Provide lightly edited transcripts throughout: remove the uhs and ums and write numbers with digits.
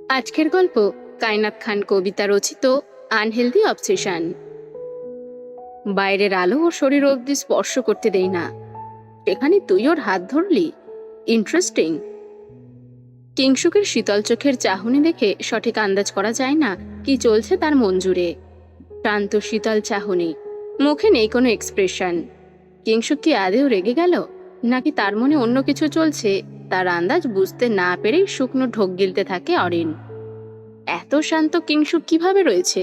আজকের গল্প কায়নাত খান কবিতা রচিত আনহেলদি অবসেশন। বাইরের আলো ওর শরীর অবধি স্পর্শ করতে দেই না, সেখানে তুই ওর হাত ধরলি। ইন্টারেস্টিং। কিংশুকের শীতল চোখের চাহনি দেখে সঠিক আন্দাজ করা যায় না কি চলছে তার মন জুড়ে। শান্ত শীতল চাহনি, মুখে নেই কোনো এক্সপ্রেশন। কিংশুক কি আদেও রেগে গেল, নাকি তার মনে অন্য কিছু চলছে? তার আন্দাজ বুঝতে না পেরেই শুকনো ঢোক গিলতে থাকে অরিন। এত শান্ত কিংশুক কিভাবে রয়েছে?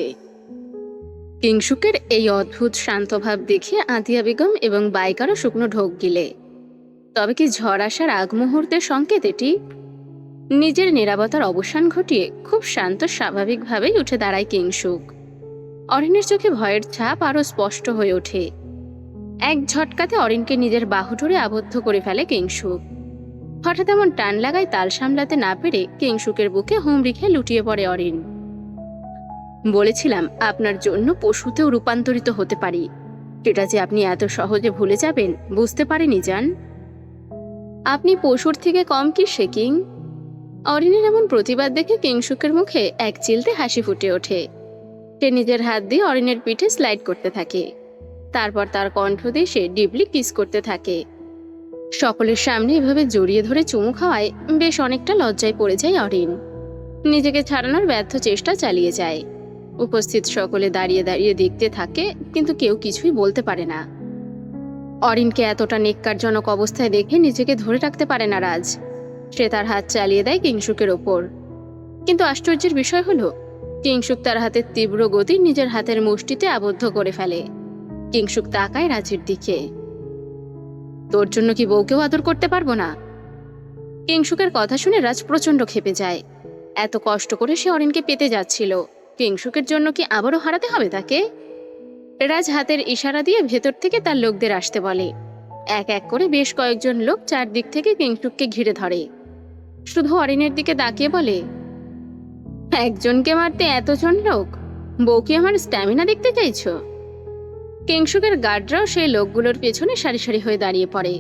কিংশুকের এই অদ্ভুত শান্ত ভাব দেখে আতিয়া বেগম এবং বাইকারও শুকনো ঢোক গিলে। তবে কি ঝড় আসার আগ মুহূর্তের সংকেত এটি? নিজের নীরবতার অবসান ঘটিয়ে খুব শান্ত স্বাভাবিকভাবেই উঠে দাঁড়ায় কিংশুক। অরিনের চোখে ভয়ের ছাপ আরো স্পষ্ট হয়ে ওঠে। এক ঝটকাতে অরিনকে নিজের বাহু ধরে আবদ্ধ করে ফেলে কিংশুক। হঠাৎ এমন টান লাগায় তাল সামলাতে না পেরে কিংশুকের বুকে হুমড়ি খেয়ে লুটিয়ে পড়ে অরিন। বলেছিলাম আপনার জন্য পশুতেও রূপান্তরিত হতে পারি, সেটা যে আপনি এত সহজে ভুলে যাবেন বুঝতে পারেনি জান। আপনি পশুর থেকে কম কি সে কিং? অরিনের এমন প্রতিবাদ দেখে কিংশুকের মুখে এক চিলতে হাসি ফুটে ওঠে। সে নিজের হাত দিয়ে অরিনের পিঠে স্লাইড করতে থাকে, তারপর তার কণ্ঠ দিয়ে সে ডিপলি কিস করতে থাকে। সকলের সামনে এভাবে জড়িয়ে ধরে চুমু খাওয়ায় বেশ অনেকটা লজ্জায় পড়ে যায় অরিন। নিজেকে ছাড়ানোর ব্যর্থ চেষ্টা চালিয়ে যায়। উপস্থিত সকলে দাঁড়িয়ে দাঁড়িয়ে দেখতে থাকে, কিন্তু কেউ কিছুই বলতে পারে না। অরিনকে এতটা নেক্কারজনক অবস্থায় দেখে নিজেকে ধরে রাখতে পারে না রাজ। সে তার হাত চালিয়ে দেয় কিংশুকের ওপর। কিন্তু আশ্চর্যের বিষয় হলো, কিংশুক তার হাতের তীব্র গতি নিজের হাতের মুষ্টিতে আবদ্ধ করে ফেলে। কিংশুক তাকায় রাজের দিকে। তোর জন্য কি বউকেও আদর করতে পারবো না? কিংশুকের কথা শুনে রাজ প্রচন্ড ক্ষেপে যায়। এত কষ্ট করে সে অরিনকে পেতে যাচ্ছিল, কিংশুকের জন্য কি আবারও হারাতে হবে তাকে? রাজ হাতের ইশারা দিয়ে ভেতর থেকে তার লোকদের আসতে বলে। এক এক করে বেশ কয়েকজন লোক চারদিক থেকে কিংশুককে ঘিরে ধরে। শুধু অরিনের দিকে তাকিয়ে বলে, একজনকে মারতে এতজন লোক? বউ কি আমার স্ট্যামিনা দেখতে চাইছো? কিংশুকের গার্ডরাও সেই লোকগুলোর পেছনে সারি সারি হয়ে দাঁড়িয়ে পড়ে।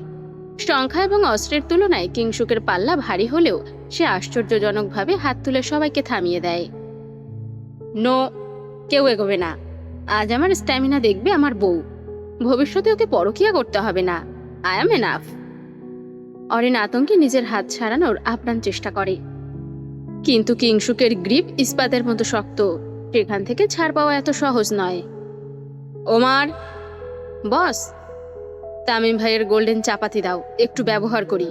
সংখ্যা এবং অস্ত্রের তুলনায় কিংশুকের পাল্লা ভারী হলেও সে আশ্চর্যজনকভাবে হাত তুলে সবাইকে থামিয়ে দেয়। নো, কেউ এগোবে না। আজ আমার স্ট্যামিনা দেখবে আমার বউ। ভবিষ্যতে ওকে পরকিয়া করতে হবে না। I am enough. অরিন আতঙ্কে নিজের হাত ছাড়ানোর আপ্রাণ চেষ্টা করে, কিন্তু কিংশুকের গ্রিপ ইস্পাতের মতো শক্ত। সেখান থেকে ছাড় পাওয়া এত সহজ নয়। ওমার, বস, তামিম ভাইয়ের গোল্ডেন চাপাতি দাও, একটু ব্যবহার করি।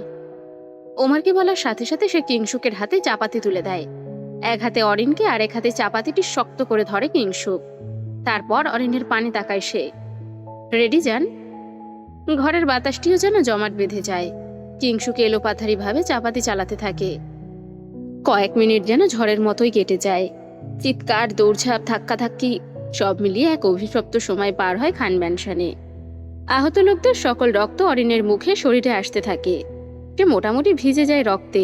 ওমারকে বলার সাথে সাথে সে কিংশুকের হাতে চাপাতি তুলে দেয়। এক হাতে অরিনকে আর এক হাতে চাপাতিটি শক্ত করে ধরে কিংশুক। তারপর অরিনের পানে তাকায় সে। রেডি যান। ঘরের বাতাসটিও যেন জমাট বেঁধে যায়। কিংশুক এলোপাথারি ভাবে চাপাতি চালাতে থাকে। কয়েক মিনিট যেন ঝড়ের মতোই কেটে যায়। চিৎকার, দৌড়ঝাঁপ, ধাক্কাধাক্কি সব মিলিয়ে এক অভিশপ্ত সময় পার হয় খান ম্যানশনে। আহত লোকদের সকল রক্ত অরিনের মুখে শরীরে আসতে থাকে। সে মোটামুটি ভিজে যায় রক্তে।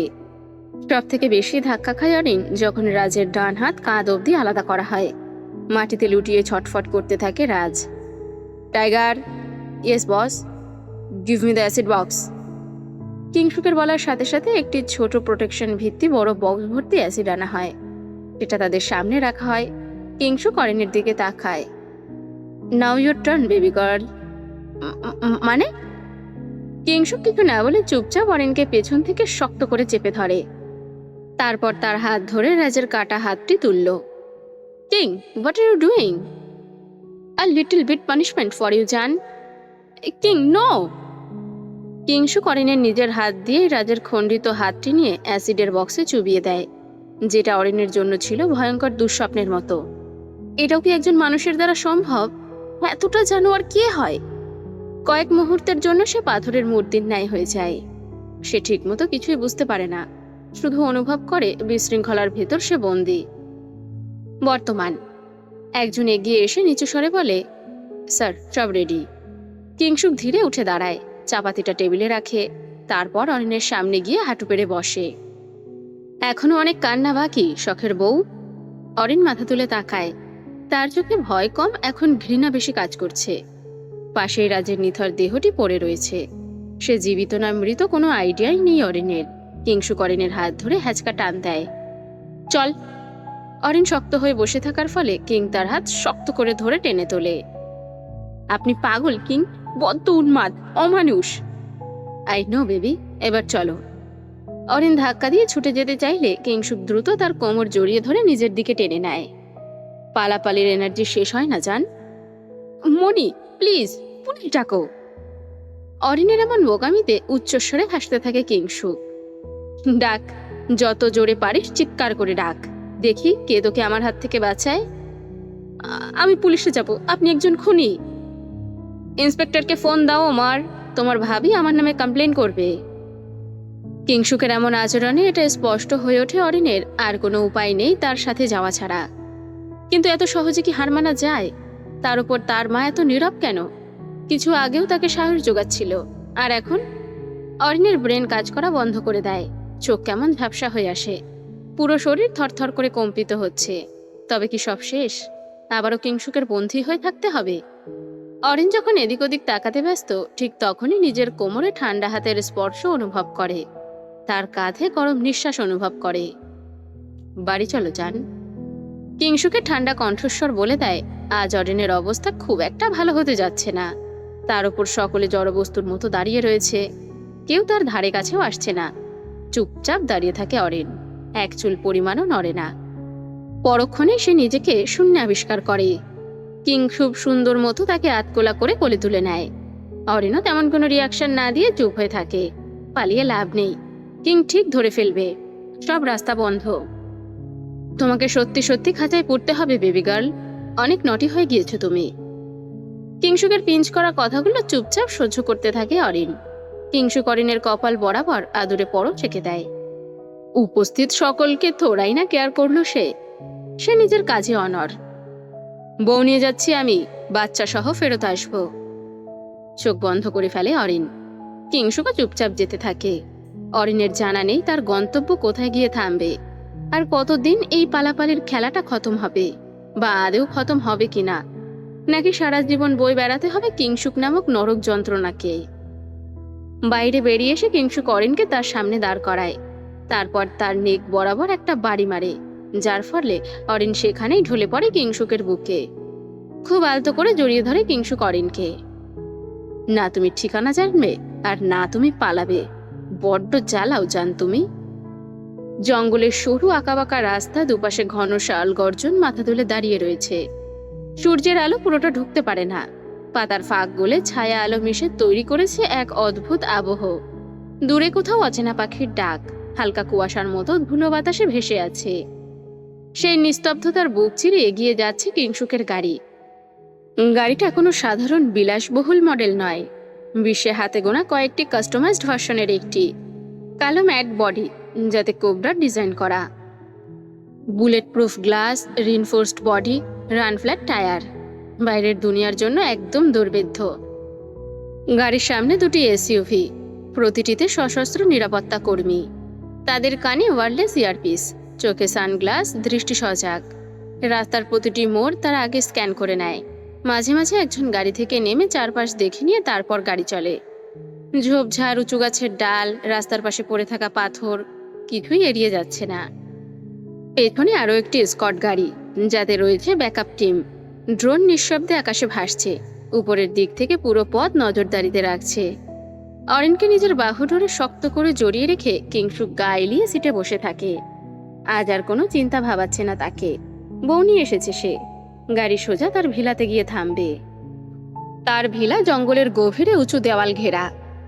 সব থেকে বেশি ধাক্কা খায় অরিন যখন রাজের ডান হাত কাঁধ অবধি আলাদা করা হয়। মাটিতে লুটিয়ে ছটফট করতে থাকে Raj. Tiger, yes boss, give me the acid box. কিংশুকের বলার সাথে সাথে একটি ছোট প্রোটেকশন ভিত্তি বড় বক্স ভর্তি অ্যাসিড আনা হয়। সেটা তাদের সামনে রাখা হয়। কিংশুক অরিনের দিকে তাকায়। নাও ইউর টার্ন বেবি গার্ল। মানে? কিংশুক কিছু না বলে চুপচাপ অরিনকে পেছন থেকে শক্ত করে চেপে ধরে। তারপর তার হাত ধরে রাজের কাটা হাতটি তুলল। King, what are you doing? A little bit punishment for you জান। King, no! কিংশুক অরিনের নিজের হাত দিয়ে রাজের খণ্ডিত হাতটি নিয়ে অ্যাসিডের বক্সে চুবিয়ে দেয়, যেটা অরিনের জন্য ছিল ভয়ঙ্কর দুঃস্বপ্নের মতো। এটাও কি একজন মানুষের দ্বারা সম্ভব? এতটা জানোয়ার কে হয়? কয়েক মুহূর্তের জন্য সে পাথরের মূর্তির ন্যায় হয়ে যায়। সে ঠিকমতো কিছুই বুঝতে পারে না, শুধু অনুভব করে বিশৃঙ্খলার ভেতর সে বন্দী। বর্তমান একজন এগিয়ে এসে নিচু স্বরে বলে, স্যার, সব রেডি। কিংশুক ধীরে উঠে দাঁড়ায়, চাপাতিটা টেবিলে রাখে, তারপর অরিনের সামনে গিয়ে হাঁটু পেড়ে বসে। এখনো অনেক কান্না বাকি, শখের বউ। অরিন মাথা তুলে তাকায়। তার চোখে ভয় কম, এখন ঘৃণা বেশি কাজ করছে। পাশেই রাজের নিথর দেহটি পড়ে রয়েছে। সে জীবিত না মৃত কোনো আইডিয়াই নেই অরিনের। কিংশুক অরিনের হাত ধরে হ্যাচকা টান দেয়। চল। অরিন শক্ত হয়ে বসে থাকার ফলে কিং তার হাত শক্ত করে ধরে টেনে তোলে। আপনি পাগল কিং, বড্ড উন্মাদ, অমানুষ। আই নো বেবি, এবার চলো। অরিন ধাক্কা দিয়ে ছুটে যেতে চাইলে কিংসুক দ্রুত তার কোমর জড়িয়ে ধরে নিজের দিকে টেনে নেয়। পালাপালির এনার্জি শেষ হয় না জান। মনি প্লিজ, পুলিশ ডাকো। অরিনের এমন বোকামিতে উচ্চস্বরে হাসতে থাকে কিংসুক। ডাক, যত জোরে পারিস চিৎকার করে ডাক, দেখি কে তোকে আমার হাত থেকে বাঁচায়। আমি পুলিশে যাব, আপনি একজন খুনি। ইন্সপেক্টরকে ফোন দাও ওমার, তোমার ভাবি আমার নামে কমপ্লেন করবে। কিংসুকের এমন আচরণে এটা স্পষ্ট হয়ে ওঠে অরিনের আর কোনো উপায় নেই তার সাথে যাওয়া ছাড়া। কিন্তু এত সহজে কি হার মানা যায়? তার উপর তার মা এত নীরব কেন? কিছু আগেও তাকে সাহস যোগাচ্ছিল, আর এখন? অরিনের ব্রেন কাজ করা বন্ধ করে দেয়, চোখ কেমন ঝাপসা হয়ে আসে, পুরো শরীর থরথর করে কম্পিত হচ্ছে। তবে কি সব শেষ? আবারও কিংসুকের বন্দী হয়ে থাকতে হবে? অরিন যখন এদিক ওদিক তাকাতে ব্যস্ত, ঠিক তখনই নিজের কোমরে ঠান্ডা হাতের স্পর্শ অনুভব করে, তার কাঁধে গরম নিঃশ্বাস অনুভব করে। বাড়ি চলো যান। কিংসুকের ঠান্ডা কণ্ঠস্বর বলে দেয় আজ অরিনের অবস্থা খুব একটা ভালো হতে যাচ্ছে না। তার উপর সকলে জড়বস্তুর মতো দাঁড়িয়ে রয়েছে, কেউ তার ধারে কাছেও আসছে না। চুপচাপ দাঁড়িয়ে থাকে অরিন, এক চুল পরিমাণও নড়ে না। পরক্ষণে সে নিজেকে শূন্য আবিষ্কার করে। কিং খুব সুন্দর মতো তাকে আতকোলা করে কোলে তুলে নেয়। অরিনও তেমন কোনো রিয়াকশন না দিয়ে চুপ হয়ে থাকে। পালিয়ে লাভ নেই, কিং ঠিক ধরে ফেলবে, সব রাস্তা বন্ধ। তোমাকে সত্যি সত্যি খাঁচায় পড়তে হবে বেবি গার্ল, অনেক নটি হয়ে গিয়েছো তুমি। কিংসুকের পিঞ্চ করা কথাগুলো চুপচাপ সহ্য করতে থাকে অরিন। কিংসুক অরিনের কপাল বরাবর আদুরে পরশ রেখে দেয়। উপস্থিত সকলকে থোড়াই না কেয়ার করলো সে নিজের কাজে অনর। বউ নিয়ে যাচ্ছি আমি, বাচ্চা সহ ফেরত আসবো। চোখ বন্ধ করে ফেলে অরিন। কিংসুকও চুপচাপ যেতে থাকে। অরিনের জানা নেই তার গন্তব্য কোথায় গিয়ে থামবে, আর কতদিন এই পালাপালির খেলাটা খতম হবে, বা আদেও খতম হবে কিনা, নাকি সারা জীবন বই বেড়াতে হবে কিংসুক নামক নরক যন্ত্রণাকে। বাইরে বেরিয়ে এসে কিংসুক অরিনকে তার সামনে দাঁড় করায়, তারপর তার নেক বরাবর একটা বাড়ি মারে, যার ফলে অরিন সেখানেই ঢলে পড়ে কিংসুকের বুকে। খুব আলতো করে জড়িয়ে ধরে কিংসুক অরিনকে। না তুমি ঠিকানা জানবে, আর না তুমি পালাবে, বড্ড জ্বালাও জান তুমি। জঙ্গলের সরু আঁকাবাঁকা রাস্তা, দুপাশে ঘন শাল গর্জন মাথা তুলে দাঁড়িয়ে রয়েছে। সূর্যের আলো পুরোটা ঢুকতে পারে না, পাতার ফাঁক গলে ছায়া আলো মিশে তৈরি করেছে এক অদ্ভুত আবহ। দূরে কোথাও অচেনা পাখির ডাক হালকা কুয়াশার মতো ধুলো বাতাসে ভেসে আছে। সেই নিস্তব্ধতার বুক চিরে এগিয়ে যাচ্ছে কিংসুকের গাড়ি। গাড়িটা কোনো সাধারণ বিলাসবহুল মডেল নয়, বিশ্বে হাতে গোনা কয়েকটি কাস্টমাইজড ভার্সনের একটি। কালো ম্যাট বডি, যাতে কোবরার ডিজাইন করা, bullet proof glass, reinforced body, run flat tyre, বাইরের দুনিয়ার জন্য একদম দুর্বেদ্য। গাড়ির সামনে দুটি এসইউভি, প্রতিটিতে সশস্ত্র নিরাপত্তা কর্মী, তাদের কানে ওয়্যারলেস ইয়ারপিস, চোখে সানগ্লাস, দৃষ্টি সজাগ। রাস্তার প্রতিটি মোড় তারা আগে স্ক্যান করে নেয়। মাঝে মাঝে একজন গাড়ি থেকে নেমে চারপাশ দেখে নিয়ে তারপর গাড়ি চলে। ঝোপঝাড়, উঁচু গাছের ডাল, রাস্তার পাশে পড়ে থাকা পাথর, কিছুই এড়িয়ে যাচ্ছে না। পেছনে আরও একটি স্কট গাড়ি, যাতে রয়েছে ব্যাকআপ টিম। ড্রোন নিঃশব্দে আকাশে ভাসছে, উপরের দিক থেকে পুরো পথ নজরদারিতে রাখছে। অরিনকে নিজের বাহু ধরে শক্ত করে জড়িয়ে রেখে কিংসুক গা এলিয়ে সিটে বসে থাকে। আজ আর কোনো চিন্তা ভাবাচ্ছে না তাকে, বউ নিয়ে এসেছে সে। গাড়ি সোজা তার ভিলাতে গিয়ে থামবে। তার ভিলা জঙ্গলের গভীরে উঁচু দেওয়াল ঘেরা,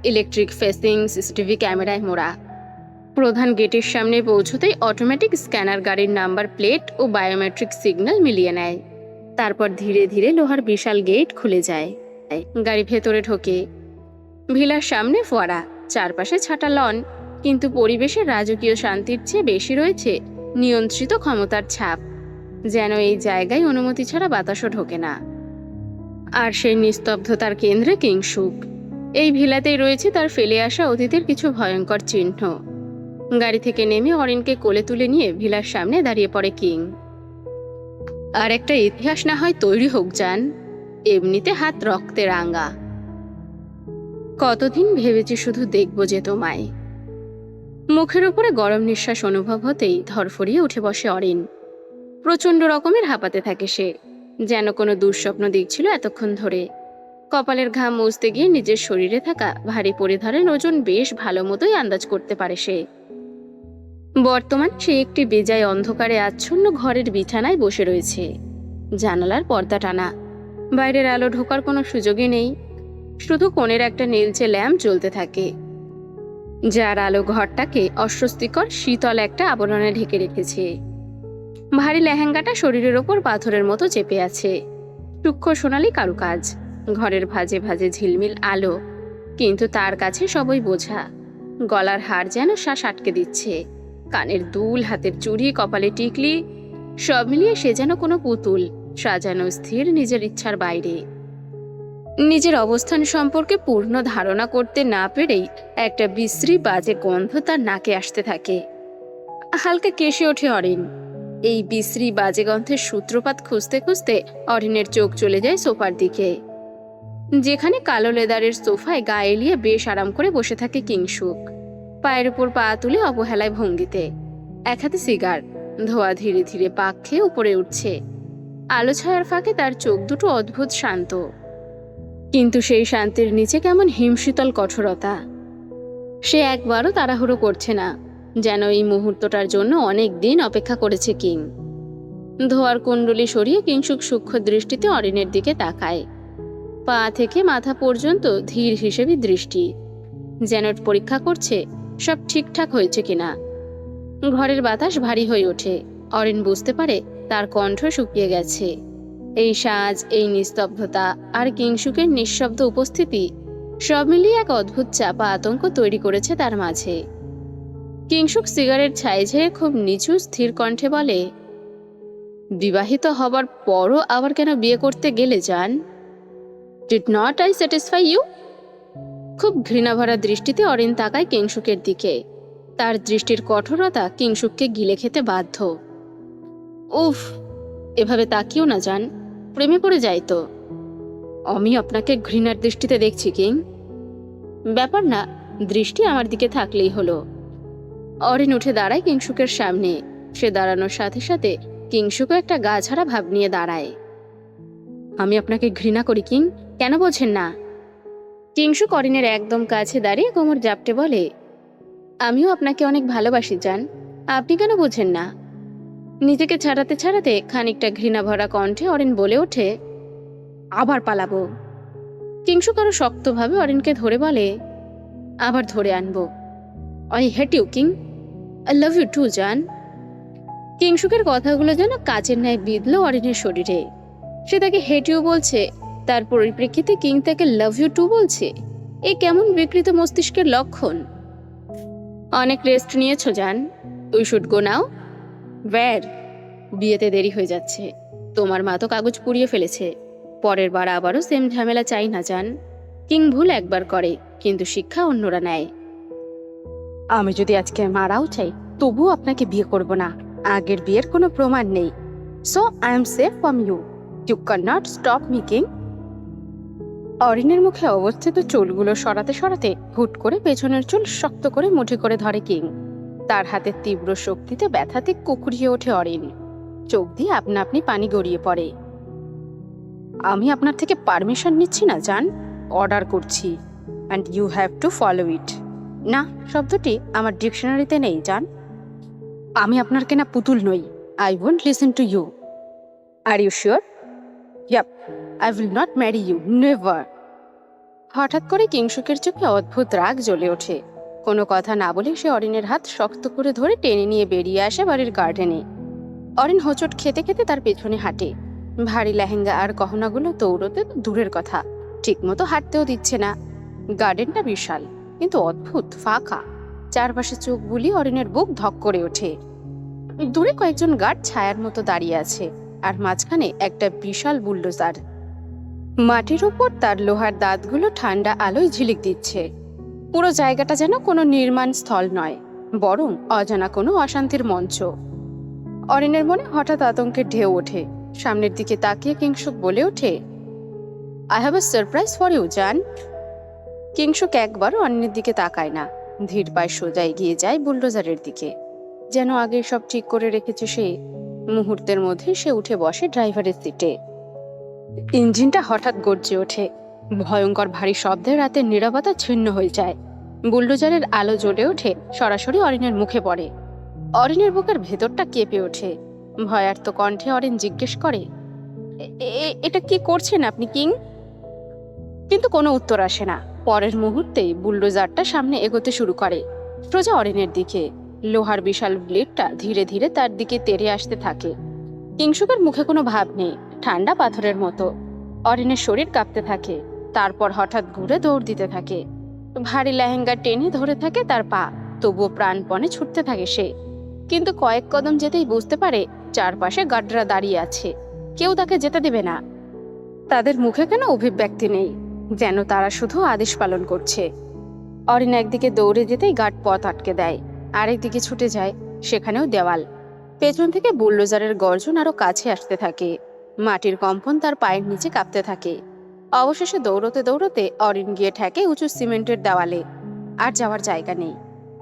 ইলেকট্রিক ফেসিং, সিসিটিভি ক্যামেরায় মোড়া। প্রধান গেটের সামনে পৌঁছতেই অটোমেটিক স্ক্যানার গাড়ির নাম্বার প্লেট ও বায়োমেট্রিক সিগন্যাল মিলিয়ে নেয়। তারপর ধীরে ধীরে লোহার বিশাল গেট খুলে যায়। গাড়ি ভেতরে ঢোকে। ভিলার সামনে ফোয়ারা, চারপাশে ছাটা লন, কিন্তু পরিবেশে রাজকীয় শান্তির চেয়ে বেশি রয়েছে নিয়ন্ত্রিত ক্ষমতার ছাপ, যেন এই জায়গায় অনুমতি ছাড়া বাতাসও ঢোকে না। আর সেই নিস্তব্ধতার কেন্দ্রে কিংসুক। এই ভিলাতেই রয়েছে তার ফেলে আসা অতীতের কিছু ভয়ঙ্কর চিহ্ন। গাড়ি থেকে নেমে অরিনকে কোলে তুলে নিয়ে ভিলার সামনে দাঁড়িয়ে পড়ে কিং। আর একটা ইতিহাস না হয় তৈরি হোক জান, এমনিতে হাত রক্তে রাঙা। কতদিন ভেবেছি শুধু দেখবো যে তোমায়। মুখের উপরে গরম নিঃশ্বাস অনুভব হতেই ধরফরিয়ে উঠে বসে অরিন। প্রচণ্ড রকমের হাঁপাতে থাকে সে, যেন কোনো দুঃস্বপ্ন দেখছিল এতক্ষণ ধরে। কপালের ঘাম মুছতে গিয়ে নিজের শরীরে থাকা ভারী পরিধানের ওজন বেশ ভালো মতোই আন্দাজ করতে পারে সে। বর্তমান সে একটি বেজায় অন্ধকারে আচ্ছন্ন ঘরের বিছানায় বসে রয়েছে। জানালার পর্দা টানা, বাইরের আলো ঢোকার কোনো সুযোগই নেই। শুধু কোণের একটা নীলচে ল্যাম্প জ্বলতে থাকে, যার আলো ঘরটাকে অস্বস্তিকর শীতল একটা আবরণে ঢেকে রেখেছে। ভারী লেহেঙ্গাটা শরীরের ওপর পাথরের মতো চেপে আছে। সূক্ষ্ম সোনালি কারুকাজ, ঘরের ভাঁজে ভাঁজে ঝিলমিল আলো, কিন্তু তার কাছে সবই বোঝা। গলার হার যেন শ্বাস আটকে দিচ্ছে, কানের দুল, হাতের চুড়ি, কপালে টিকলি, সব মিলিয়ে সে যেন কোনো পুতুল, সাজানো স্থির নিজের ইচ্ছার বাইরে। নিজের অবস্থান সম্পর্কে পূর্ণ ধারণা করতে না পেরেই একটা বিশ্রী বাজে গন্ধ তার নাকে আসতে থাকে। হালকা কেশে ওঠে অরিন। এই বিশ্রী বাজে গন্ধের সূত্রপাত খুঁজতে খুঁজতে অরিনের চোখ চলে যায় সোফার দিকে, যেখানে কালো লেদারের সোফায় গা এলিয়ে বেশ আরাম করে বসে থাকে কিংসুক, পায়ের উপর পা তুলে অবহেলায় ভঙ্গিতে। এক হাতে সিগার, ধোয়া ধীরে ধীরে পাক খেয়ে উপরে উঠছে। আলো ছায়ার ফাঁকে তার চোখ দুটো অদ্ভুত শান্ত, কিন্তু সেই শান্তির নিচে কেমন হিমশীতল কঠোরতা। সে একবারও তাড়াহুড়ো করছে না, যেন এই মুহূর্তটার জন্য অনেক দিন অপেক্ষা করেছে কিং। ধোয়ার কুণ্ডলি সরিয়ে কিংসুক সূক্ষ্ম দৃষ্টিতে অরিনের দিকে তাকায়। পা থেকে মাথা পর্যন্ত ধীর হিসেবে দৃষ্টি, যেন পরীক্ষা করছে সব ঠিকঠাক হয়েছে কিনা। ঘরের বাতাস ভারী হয়ে ওঠে। অরিন বুঝতে পারে তার কণ্ঠ শুকিয়ে গেছে। এই সাজ, এই নিস্তব্ধতা আর কিংসুকের নিঃশব্দ উপস্থিতি সব মিলিয়ে এক অদ্ভুত চাপা আতঙ্ক তৈরি করেছে তার মাঝে। কিংসুক সিগারেট ছাই ঝেড়ে খুব নিচু স্থির কণ্ঠে বলে, বিবাহিত হবার পরও আবার কেন বিয়ে করতে গেলে জান? Did not I satisfy you? খুব ঘৃণাভরা দৃষ্টিতে অরিন তাকায় কিংসুকের দিকে। তার দৃষ্টির কঠোরতা কিংসুককে গিলে খেতে বাধ্য। উফ, এভাবে তাকিও না জান, প্রেমে পড়ে যাই তো। আমি আপনাকে ঘৃণার দৃষ্টিতে দেখছি কিং। ব্যাপার না, দৃষ্টি আমার দিকে থাকলেই হলো। অরিন উঠে দাঁড়ায় কিংসুকের সামনে। সে দাঁড়ানোর সাথে সাথে কিংসুকও একটা গা ছাড়া ভাব নিয়ে দাঁড়ায়। আমি আপনাকে ঘৃণা করি কিং, কেন বোঝেন না? কিংসুক অরিনের একদম কাছে দাঁড়িয়ে কোমর জাপটে বলে, আমিও আপনাকে অনেক ভালোবাসি জান, আপনি কেন বোঝেন না? নিজেকে ছাড়াতে ছাড়াতে খানিকটা ঘৃণা ভরা কণ্ঠে অরিন বলে ওঠে, আবার পালাবো। কিংসুক আরো শক্তভাবে অরিনকে ধরে বলে, আবার ধরে আনবো। I hate you King, I love you too জান। কিংসুকের কথাগুলো যেন কাচের ন্যায় বিঁধল অরিনের শরীরে। সে তাকে হেট ইউ বলছে, তার পরিপ্রেক্ষিতে কিং তাকে লাভ ইউ টু বলছে। এ কেমন বিকৃত মস্তিষ্কের লক্ষণ। অনেক রেস্ট নিয়েছো জান, we should go now. Where? বিয়েতে দেরি হয়ে যাচ্ছে, তোমার মা তো কাগজ পুড়িয়ে ফেলেছে। পরের বার আবারও সেম ঝামেলা চাই না জান। কিং ভুল একবার করে, কিন্তু শিক্ষা অন্যরা নেয়। আমি যদি আজকে মারাও চাই, তবুও আপনাকে বিয়ে করব না। আগের বিয়ের কোনো প্রমাণ নেই। So I am safe from you. You can not stop me king. অরিনের মুখে অবস্থিত চুলগুলো সরাতে সরাতে হুট করে পেছনের চুল শক্ত করে মুঠি করে ধরে কিং। তার হাতের তীব্র শক্তিতে ব্যথাতে কুকুরিয়ে ওঠে অরিন। চোখ দিয়ে আপনা আপনি পানি গড়িয়ে পড়ে। আমি আপনার থেকে পারমিশন নিচ্ছি না জান, অর্ডার করছি, and you have to follow it. না শব্দটি আমার ডিকশনারিতে নেই জান। আমি আপনার কেনা পুতুল নই। I won't listen to you. Are you sure? Yup, I will not marry you, never. হঠাৎ করে কিংসুকের চোখে অদ্ভুত রাগ জ্বলে ওঠে। কোনো কথা না বলে সে অরিনের হাত শক্ত করে ধরে টেনে নিয়ে বেরিয়ে আসে বাড়ির গার্ডেনে। অরিন হোঁচট খেতে খেতে তার পেছনে হাঁটে। ভারী লেহেঙ্গা আর গহনাগুলো দৌড়তে তো দূরের কথা, ঠিকমতো হাঁটতেও দিচ্ছে না। গার্ডেনটা বিশাল, কিন্তু অদ্ভুত ফাঁকা। চারপাশে চোখ বুলিয়ে অরিনের বুক ধক করে ওঠে। দূরে কয়েকজন গার্ড ছায়ার মতো দাঁড়িয়ে আছে, আর মাঝখানে একটা বিশাল বুলডোজার। মাটির উপর তার লোহার দাঁতগুলো ঠান্ডা আলোয় ঝিলিক দিচ্ছে। পুরো জায়গাটা যেন কোনো নির্মাণ স্থল নয়, বরং অজানা কোনো অশান্তির মঞ্চ। অরিনের মনে হঠাৎ আতঙ্কের ঢেউ ওঠে। সামনের দিকে তাকিয়ে কিংসুক বলে ওঠে, I have a surprise for you জান। কিংসুক একবারও অরিনের দিকে তাকায় না, ধীর পায়ে সোজা এগিয়ে যায় বুলডোজারের দিকে, যেন আগে সব ঠিক করে রেখেছে সে। মুহূর্তের মধ্যে সে উঠে বসে ড্রাইভারের সিটে। ইঞ্জিনটা হঠাৎ গর্জে ওঠে। ভয়ঙ্কর ভারী শব্দে রাতের নীরবতা ছিন্ন হয়ে যায়। বুলডোজারের আলো জ্বলে ওঠে, সরাসরি অরিনের মুখে পড়ে। অরিনের বুকের ভেতরটা কেঁপে ওঠে। ভয়ার্ত কণ্ঠে অরিন জিজ্ঞেস করে, এটা কি করছেন আপনি কিং? কিন্তু কোনো উত্তর আসে না। পরের মুহূর্তেই বুলডোজারটা সামনে এগোতে শুরু করে, সোজা অরিনের দিকে। লোহার বিশাল ব্লেডটা ধীরে ধীরে তার দিকে তেড়ে আসতে থাকে। কিংসুকের মুখে কোনো ভাব নেই, ঠান্ডা পাথরের মতো। অরিনের শরীর কাঁপতে থাকে। তারপর হঠাৎ ঘুরে দৌড় দিতে থাকে। ভারী লেহেঙ্গা টেনে ধরে থাকে তার পা। তবুও প্রাণপণে ছুটতে থাকে সে। কিন্তু কয়েক কদম যেতেই বুঝতে পারে চারপাশে গার্ডরা দাঁড়িয়ে আছে। কেউ তাকে যেতে দেবে না। তাদের মুখে কোনো অভিব্যক্তি নেই, যেন তারা শুধু আদেশ পালন করছে। অরিন একদিকে দৌড়ে যেতেই গার্ড পথ আটকে দেয়। আরেকদিকে ছুটে যায়, সেখানেও দেওয়াল। পেছন থেকে বুলডোজারের গর্জন আরো কাছে আসতে থাকে। মাটির কম্পন তার পায়ের নিচে কাঁপতে থাকে। অবশেষে দৌড়তে দৌড়তে অরিন গিয়ে ঠেকে উঁচু সিমেন্টের দেওয়ালে। আর যাওয়ার জায়গা নেই।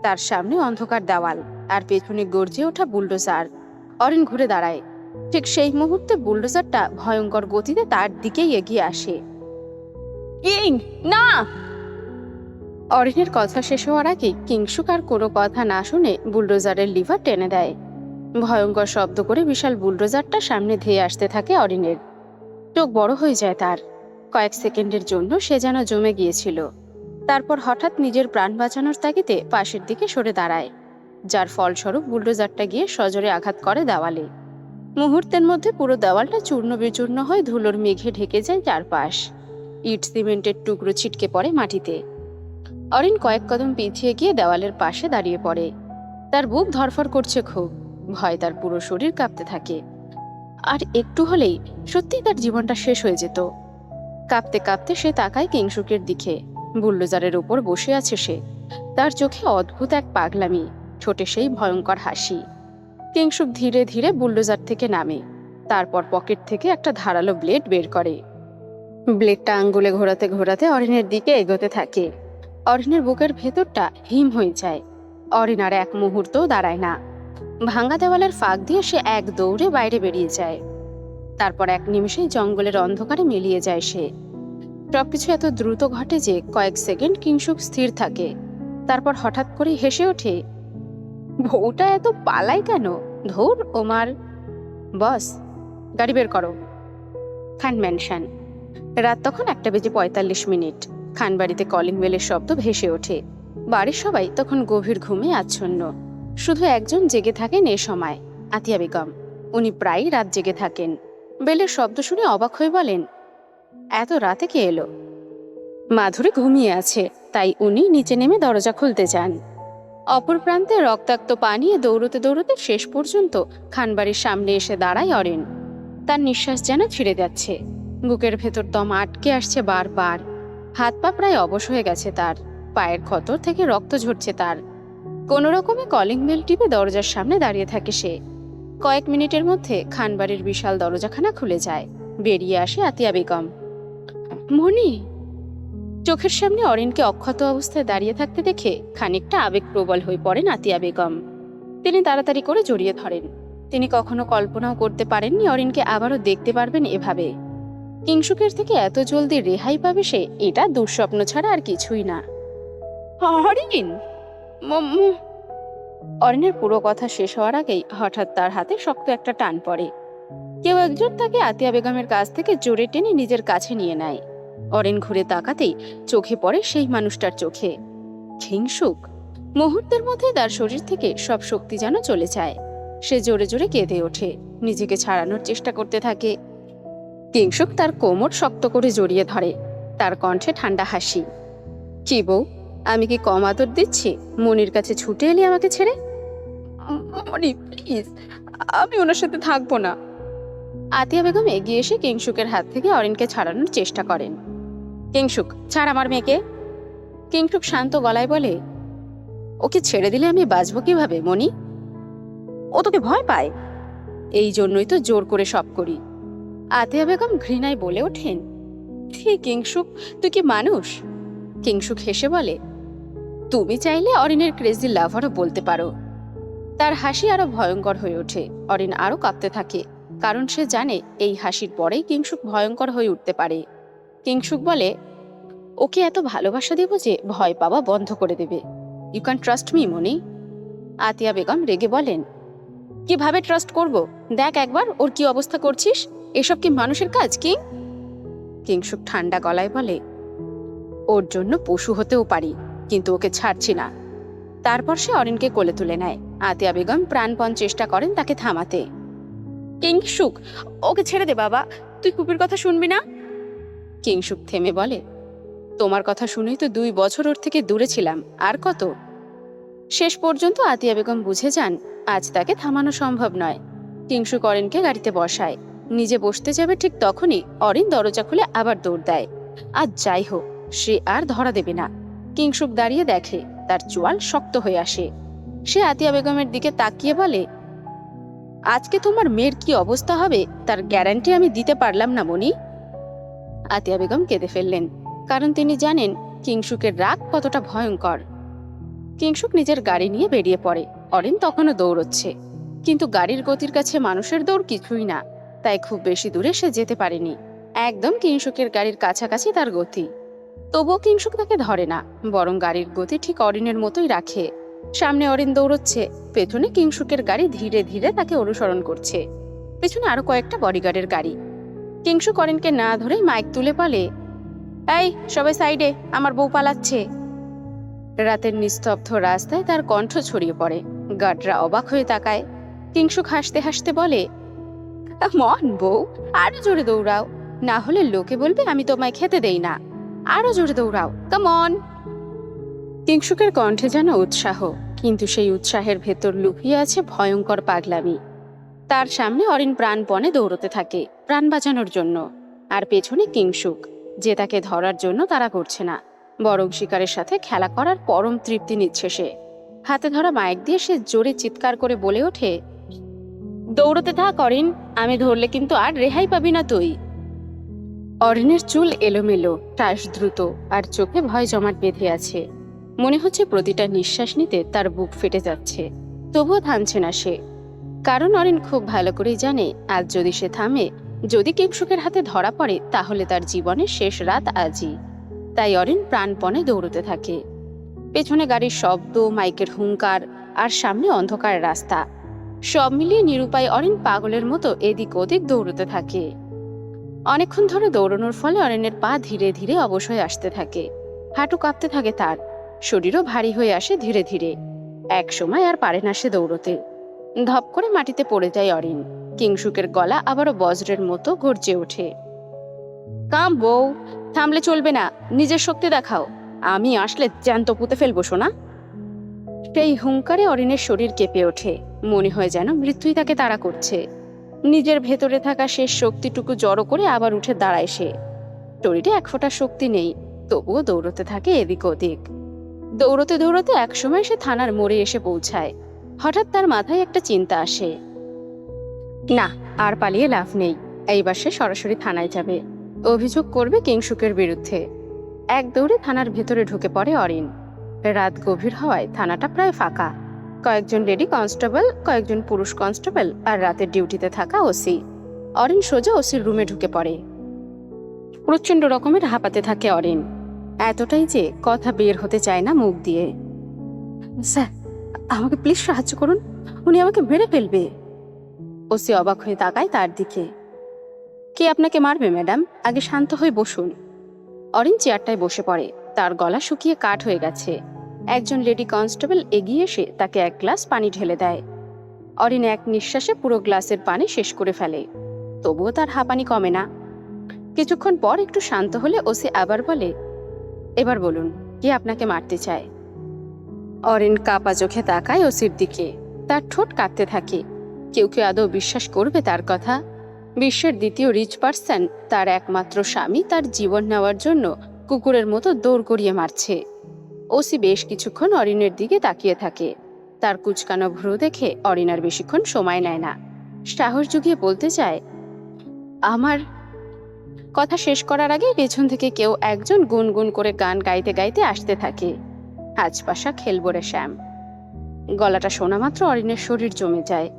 তার সামনে অন্ধকার দেওয়াল, আর পেছনে গর্জে ওঠা বুলডোজার। অরিন ঘুরে দাঁড়ায়। ঠিক সেই মুহূর্তে বুলডোজারটা ভয়ঙ্কর গতিতে তার দিকেই এগিয়ে আসে। কিং, না! অরিনের কথা শেষ হওয়ার আগে কিংসুক আর কোনো কথা না শুনে বুলডোজারের লিভার টেনে দেয়। ভয়ঙ্কর শব্দ করে বিশাল বুলডোজারটা সামনে ধেয়ে আসতে থাকে অরিনের। চোখ বড় হয়ে যায় তার। কয়েক সেকেন্ডের জন্য সে যেন জমে গিয়েছিল। তারপর হঠাৎ নিজের প্রাণ বাঁচানোর তাগিদে পাশের দিকে সরে দাঁড়ায়, যার ফলস্বরূপ বুলডোজারটা গিয়ে সজোরে আঘাত করে দেওয়ালে। মুহূর্তের মধ্যে পুরো দেওয়ালটা চূর্ণ বিচূর্ণ হয়ে ধুলোর মেঘে ঢেকে যায় চারপাশ। ইট সিমেন্টের টুকরো ছিটকে পড়ে মাটিতে। অরিন কয়েক কদম পিছিয়ে গিয়ে দেওয়ালের পাশে দাঁড়িয়ে পড়ে। তার বুক ধরফর করছে খুব। ভয় তার পুরো শরীর কাঁপতে থাকে। আর একটু হলেই সত্যিই তার জীবনটা শেষ হয়ে যেত। কাঁপতে কাঁপতে সে তাকায় কিংসুকের দিকে। বুলডোজারের উপর বসে আছে সে। তার চোখে অদ্ভুত এক পাগলামি, ঠোঁটে সেই ভয়ঙ্কর হাসি। কিংসুক ধীরে ধীরে বুলডোজার থেকে নামে। তারপর পকেট থেকে একটা ধারালো ব্লেড বের করে। ব্লেডটা আঙ্গুলে ঘোরাতে ঘোরাতে অরিনের দিকে এগোতে থাকে। অরিনের বুকের ভেতরটা হিম হয়ে যায়। অরিন আর এক মুহূর্তও দাঁড়ায় না। ভাঙা দেওয়ালের ফাঁক দিয়ে সে এক দৌড়ে বাইরে বেরিয়ে যায়। তারপর এক নিমিষেই জঙ্গলের অন্ধকারে মিলিয়ে যায় সে। সবকিছু এত দ্রুত ঘটে যে কয়েক সেকেন্ড কিংসুক স্থির থাকে। তারপর হঠাৎ করে হেসে ওঠে। বউটা এত পালায় কেন? ধুর ওমার। বস, গাড়ি বের করো। খান ম্যানশন। রাত তখন 1:45। খানবাড়িতে কলিং বেলের শব্দ ভেসে ওঠে। বাড়ির সবাই তখন গভীর ঘুমে আচ্ছন্ন। শুধু একজন জেগে থাকেন এ সময়, আতিয়া বেগম। উনি প্রায় রাত জেগে থাকেন। বেলের শব্দ শুনে অবাক হয়ে বলেন, এত রাতে কে এলো? মাধুরী ঘুমিয়ে আছে, তাই উনি নিচে নেমে দরজা খুলতে যান। অপর প্রান্তে রক্তাক্ত পা নিয়ে দৌড়তে দৌড়তে শেষ পর্যন্ত খানবাড়ির সামনে এসে দাঁড়ায় অরিন। তার নিঃশ্বাস যেন ছিঁড়ে যাচ্ছে। বুকের ভেতর দম আটকে আসছে বারবার। হাত পা প্রায় অবশ হয়ে গেছে তার। পায়ের ক্ষত থেকে রক্ত ঝরছে তার। কোনো রকমে কলিং বেল টিপে দরজার সামনে দাঁড়িয়ে থাকে সে। কয়েক মিনিটের মধ্যে খানবাড়ির বিশাল দরজাখানা খুলে যায়। বেরিয়ে আসে আতিয়া বেগম। মনি! চোখের সামনে অরিনকে অক্ষত অবস্থায় দাঁড়িয়ে থাকতে দেখে খানিকটা আবেগপ্রবল হয়ে পড়েন আতিয়া বেগম। তিনি তাড়াতাড়ি করে জড়িয়ে ধরেন। তিনি কখনো কল্পনাও করতে পারেননি অরিনকে আবারও দেখতে পারবেন এভাবে। কিংসুকের থেকে এত জলদি রেহাই পাবে সে, এটা দুঃস্বপ্ন ছাড়া আর কিছুই না। অরিন! অরিনের পুরো কথা শেষ হওয়ার আগেই হঠাৎ তার হাতে শক্ত একটা টান পড়ে। কেউ একজন তাকে আতিয়া বেগমের কাছ থেকে জোরে টেনে নিজের কাছে নিয়ে নেয়। অরিন ঘুরে তাকাতেই চোখে পড়ে সেই মানুষটার চোখে। কিংসুক! মুহূর্তের মধ্যে তার শরীর থেকে সব শক্তি যেন চলে যায়। সে জোরে জোরে কেঁদে ওঠে, নিজেকে ছাড়ানোর চেষ্টা করতে থাকে। কিংসুক তার কোমর শক্ত করে জড়িয়ে ধরে। তার কণ্ঠে ঠান্ডা হাসি। কি বউ, আমি কি কম আদর দিচ্ছি? মনির কাছে ছুটে এলি আমাকে ছেড়ে? মনি প্লিজ, আমি ওনার সাথে থাকবো না। আতিয়া বেগম এগিয়ে এসে কিংসুকের হাত থেকে অরিনকে ছাড়ানোর চেষ্টা করেন। কিংসুক, ছাড় আমার মেয়েকে। কিংসুক শান্ত গলায় বলে, ওকে ছেড়ে দিলে আমি বাঁচবো কিভাবে মনি? ও তোকে ভয় পায়। এই জন্যই তো জোর করে সব করি। আতিয়া বেগম ঘৃণায় বলে ওঠেন, কিংসুক, তুই কি মানুষ? কিংসুক হেসে বলে, তুমি চাইলে অরিনের ক্রেজি লাভারও বলতে পারো। তার হাসি আরো ভয়ঙ্কর হয়ে ওঠে। অরিন আরো কাঁপতে থাকে, কারণ সে জানে এই হাসির পরেই কিংশুক ভয়ঙ্কর হয়ে উঠতে পারে। কিংশুক বলে, ওকে এত ভালোবাসা দেব যে ভয় পাওয়া বন্ধ করে দেবে। ইউ ক্যান ট্রাস্ট মি মনি। আতিয়া বেগম রেগে বলেন, কিভাবে ট্রাস্ট করব? দেখ একবার ওর কি অবস্থা করছিস। এসব কি মানুষের কাজ কিং? কিংশুক ঠান্ডা গলায় বলে, ওর জন্য পশু হতেও পারি, কিন্তু ওকে ছাড়ছি না। তারপর সে অরিনকে কোলে তুলে নেয়। আতিয়া বেগম প্রাণপণ চেষ্টা করেন তাকে থামাতে। কিংশুক, ওকে ছেড়ে দে বাবা, তুই কুপির কথা শুনবি না। কিংশুক থেমে বলে, তোমার কথা শুনেই তো 2 বছর ওর থেকে দূরে ছিলাম, আর কত? শেষ পর্যন্ত আতিয়া বেগম বুঝে যান আজ তাকে থামানো সম্ভব নয়। কিংশুক অরিনকে গাড়িতে বসায়। নিজে বসতে যাবে ঠিক তখনই অরিন দরজা খুলে আবার দৌড় দেয়। আজ যাই হোক, সে আর ধরা দেবে না। কিংশুক দাঁড়িয়ে দেখে তার চোয়াল শক্ত হয়ে আসে। সে আতিয়া বেগমের দিকে তাকিয়ে বলে, আজকে তোমার মেয়ের কি অবস্থা হবে তার গ্যারান্টি আমি দিতে পারলাম না মনি। আতিয়া বেগম কেঁদে ফেললেন, কারণ তিনি জানেন কিংশুকের রাগ কতটা ভয়ঙ্কর। কিংশুক নিজের গাড়ি নিয়ে বেরিয়ে পড়ে। অরিন তখনও দৌড়চ্ছে, কিন্তু গাড়ির গতির কাছে মানুষের দৌড় কিছুই না, তাই খুব বেশি দূরে সে যেতে পারেনি। একদম কিংশুকের গাড়ির কাছাকাছি তার গতি। তবুও কিংশুক তাকে ধরে না, বরং গাড়ির গতি ঠিক অরিনের মতোই রাখে। সামনে অরিন দৌড়চ্ছে, পেছনে কিংশুকের গাড়ি ধীরে ধীরে তাকে অনুসরণ করছে। পেছনে আরো কয়েকটা বডিগার্ডের গাড়ি। কিংশুক অরিনকে না ধরে মাইক তুলে বলে, এই সবাই সাইডে, আমার বউ পালাচ্ছে। রাতের নিস্তব্ধ রাস্তায় তার কণ্ঠ ছড়িয়ে পড়ে। গার্ডরা অবাক হয়ে তাকায়। কিংশুক হাসতে হাসতে বলে, মন বউ, আরো জোরে দৌড়াও, না হলে লোকে বলবে আমি তোমায় খেতে দেই না। আরো জোরে দৌড়াও, কাম অন। কিংশুকের কণ্ঠে যেন উৎসাহ, কিন্তু সেই উৎসাহের ভেতর লুকিয়ে আছে ভয়ঙ্কর পাগলামি। তার সামনে অরিন প্রাণপণে দৌড়তে থাকে, প্রাণ বাঁচানোর জন্য। আর পেছনে কিংশুক, যে তাকে ধরার জন্য তাড়া করছে না, বরং শিকারের সাথে খেলা করার পরম তৃপ্তি নিচ্ছে সে। হাতে ধরা মাইক দিয়ে সে জোরে চিৎকার করে বলে ওঠে, দৌড়তে থাক অরিন, আমি ধরলে কিন্তু আর রেহাই পাবি না তুই। অরিনের চুল এলোমেলো, শ্বাস দ্রুত, আর চোখে ভয় জমাট বেঁধে আছে। মনে হচ্ছে প্রতিটা নিঃশ্বাস নিতে তার বুক ফেটে যাচ্ছে। তবুও থামছে না সে, কারণ অরিন খুব ভালো করেই জানে আজ যদি সে থামে, যদি কিংশুকের হাতে ধরা পড়ে, তাহলে তার জীবনের শেষ রাত আজই। তাই অরিন প্রাণপণে দৌড়তে থাকে। পেছনে গাড়ির শব্দ, মাইকের হুঙ্কার, আর সামনে অন্ধকার রাস্তা, সব মিলিয়ে নিরুপায় অরিন পাগলের মতো এদিক ওদিক দৌড়তে থাকে। অনেকক্ষণ ধরে দৌড়ানোর ফলে অরিনের পা ধীরে ধীরে অবশ হয়ে আসতে থাকে। হাঁটু কাঁপতে থাকে তার, শরীরও ভারী হয়ে আসে ধীরে ধীরে। এক সময় আর পারে না সে দৌড়তে। ধপ করে মাটিতে পড়ে যায় অরিন। কিংশুকের গলা আবারও বজ্রের মতো গর্জে ওঠে, কাম বউ, থামলে চলবে না, নিজের শক্তি দেখাও, আমি আসলে জ্যান্ত পুঁতে ফেলবো সোনা। সেই হুঙ্কারে অরিনের শরীর কেঁপে ওঠে। মনে হয় যেন মৃত্যুই তাকে তাড়া করছে। নিজের ভেতরে থাকা শেষ শক্তিটুকু জড়ো করে আবার উঠে দাঁড়ায় সে। শরীরে এক ফোঁটা শক্তি নেই, তবুও দৌড়তে থাকে এদিক ওদিক। দৌড়তে দৌড়তে একসময় সে থানার মোড়ে এসে পৌঁছায়। হঠাৎ তার মাথায় একটা চিন্তা আসে, না, আর পালিয়ে লাভ নেই। এইবার সে সরাসরি থানায় যাবে, অভিযোগ করবে কিংশুকের বিরুদ্ধে। এক দৌড়ে থানার ভেতরে ঢুকে পড়ে অরিন। রাত গভীর হওয়ায় থানাটা প্রায় ফাঁকা। কয়েকজন লেডি কনস্টেবল, কয়েকজন পুরুষ কনস্টেবল, আর রাতের ডিউটিতে থাকা ওসি। অরিন সোজা ওসির রুমে ঢুকে পড়ে। প্রচন্ড রকমের হাঁপাতে থাকে অরিন, এতটাই যে কথা বের হতে চায় না মুখ দিয়ে। স্যার, আমাকে প্লিজ সাহায্য করুন, উনি আমাকে মেরে ফেলবে। ওসি অবাক হয়ে তাকায় তার দিকে। কে আপনাকে মারবে ম্যাডাম? আগে শান্ত হয়ে বসুন। অরিন চেয়ারটায় বসে পড়ে। তার গলা শুকিয়ে কাঠ হয়ে গেছে। একজন লেডি কনস্টেবল এগিয়ে এসে তাকে এক গ্লাস পানি ঢেলে দেয়। অরিন এক নিঃশ্বাসে পুরো গ্লাসের পানি শেষ করে ফেলে, তবুও তার হাঁপানি কমে না। কিছুক্ষণ পর একটু শান্ত হলে ওসি আবার বলে, এবার বলুন, কে আপনাকে মারতে চায়? অরিন কাপা চোখে তাকায় ওসির দিকে। তার ঠোঁট কাঁপতে থাকে। কেউ কেউ আদৌ বিশ্বাস করবে তার কথা? বিশ্বের দ্বিতীয় রিচ পার্সন, তার একমাত্র স্বামী, তার জীবন নেওয়ার জন্য কুকুরের মতো দৌড় করিয়ে মারছে। ওসি বেশ কিছুক্ষণ অরিনের দিকে তাকিয়ে থাকে। তার কুচকানো ভ্রু দেখে অরিন আর বেশিক্ষণ সময় নেয় না। সাহস জুগিয়ে বলতে চায়, আমার কথা শেষ করার আগে পেছন থেকে কেউ একজন গুনগুন করে গান গাইতে গাইতে আসতে থাকে। হাজপাশা খেলবো শ্যাম। গলাটা শোনা মাত্র অরিনের শরীর জমে যায়।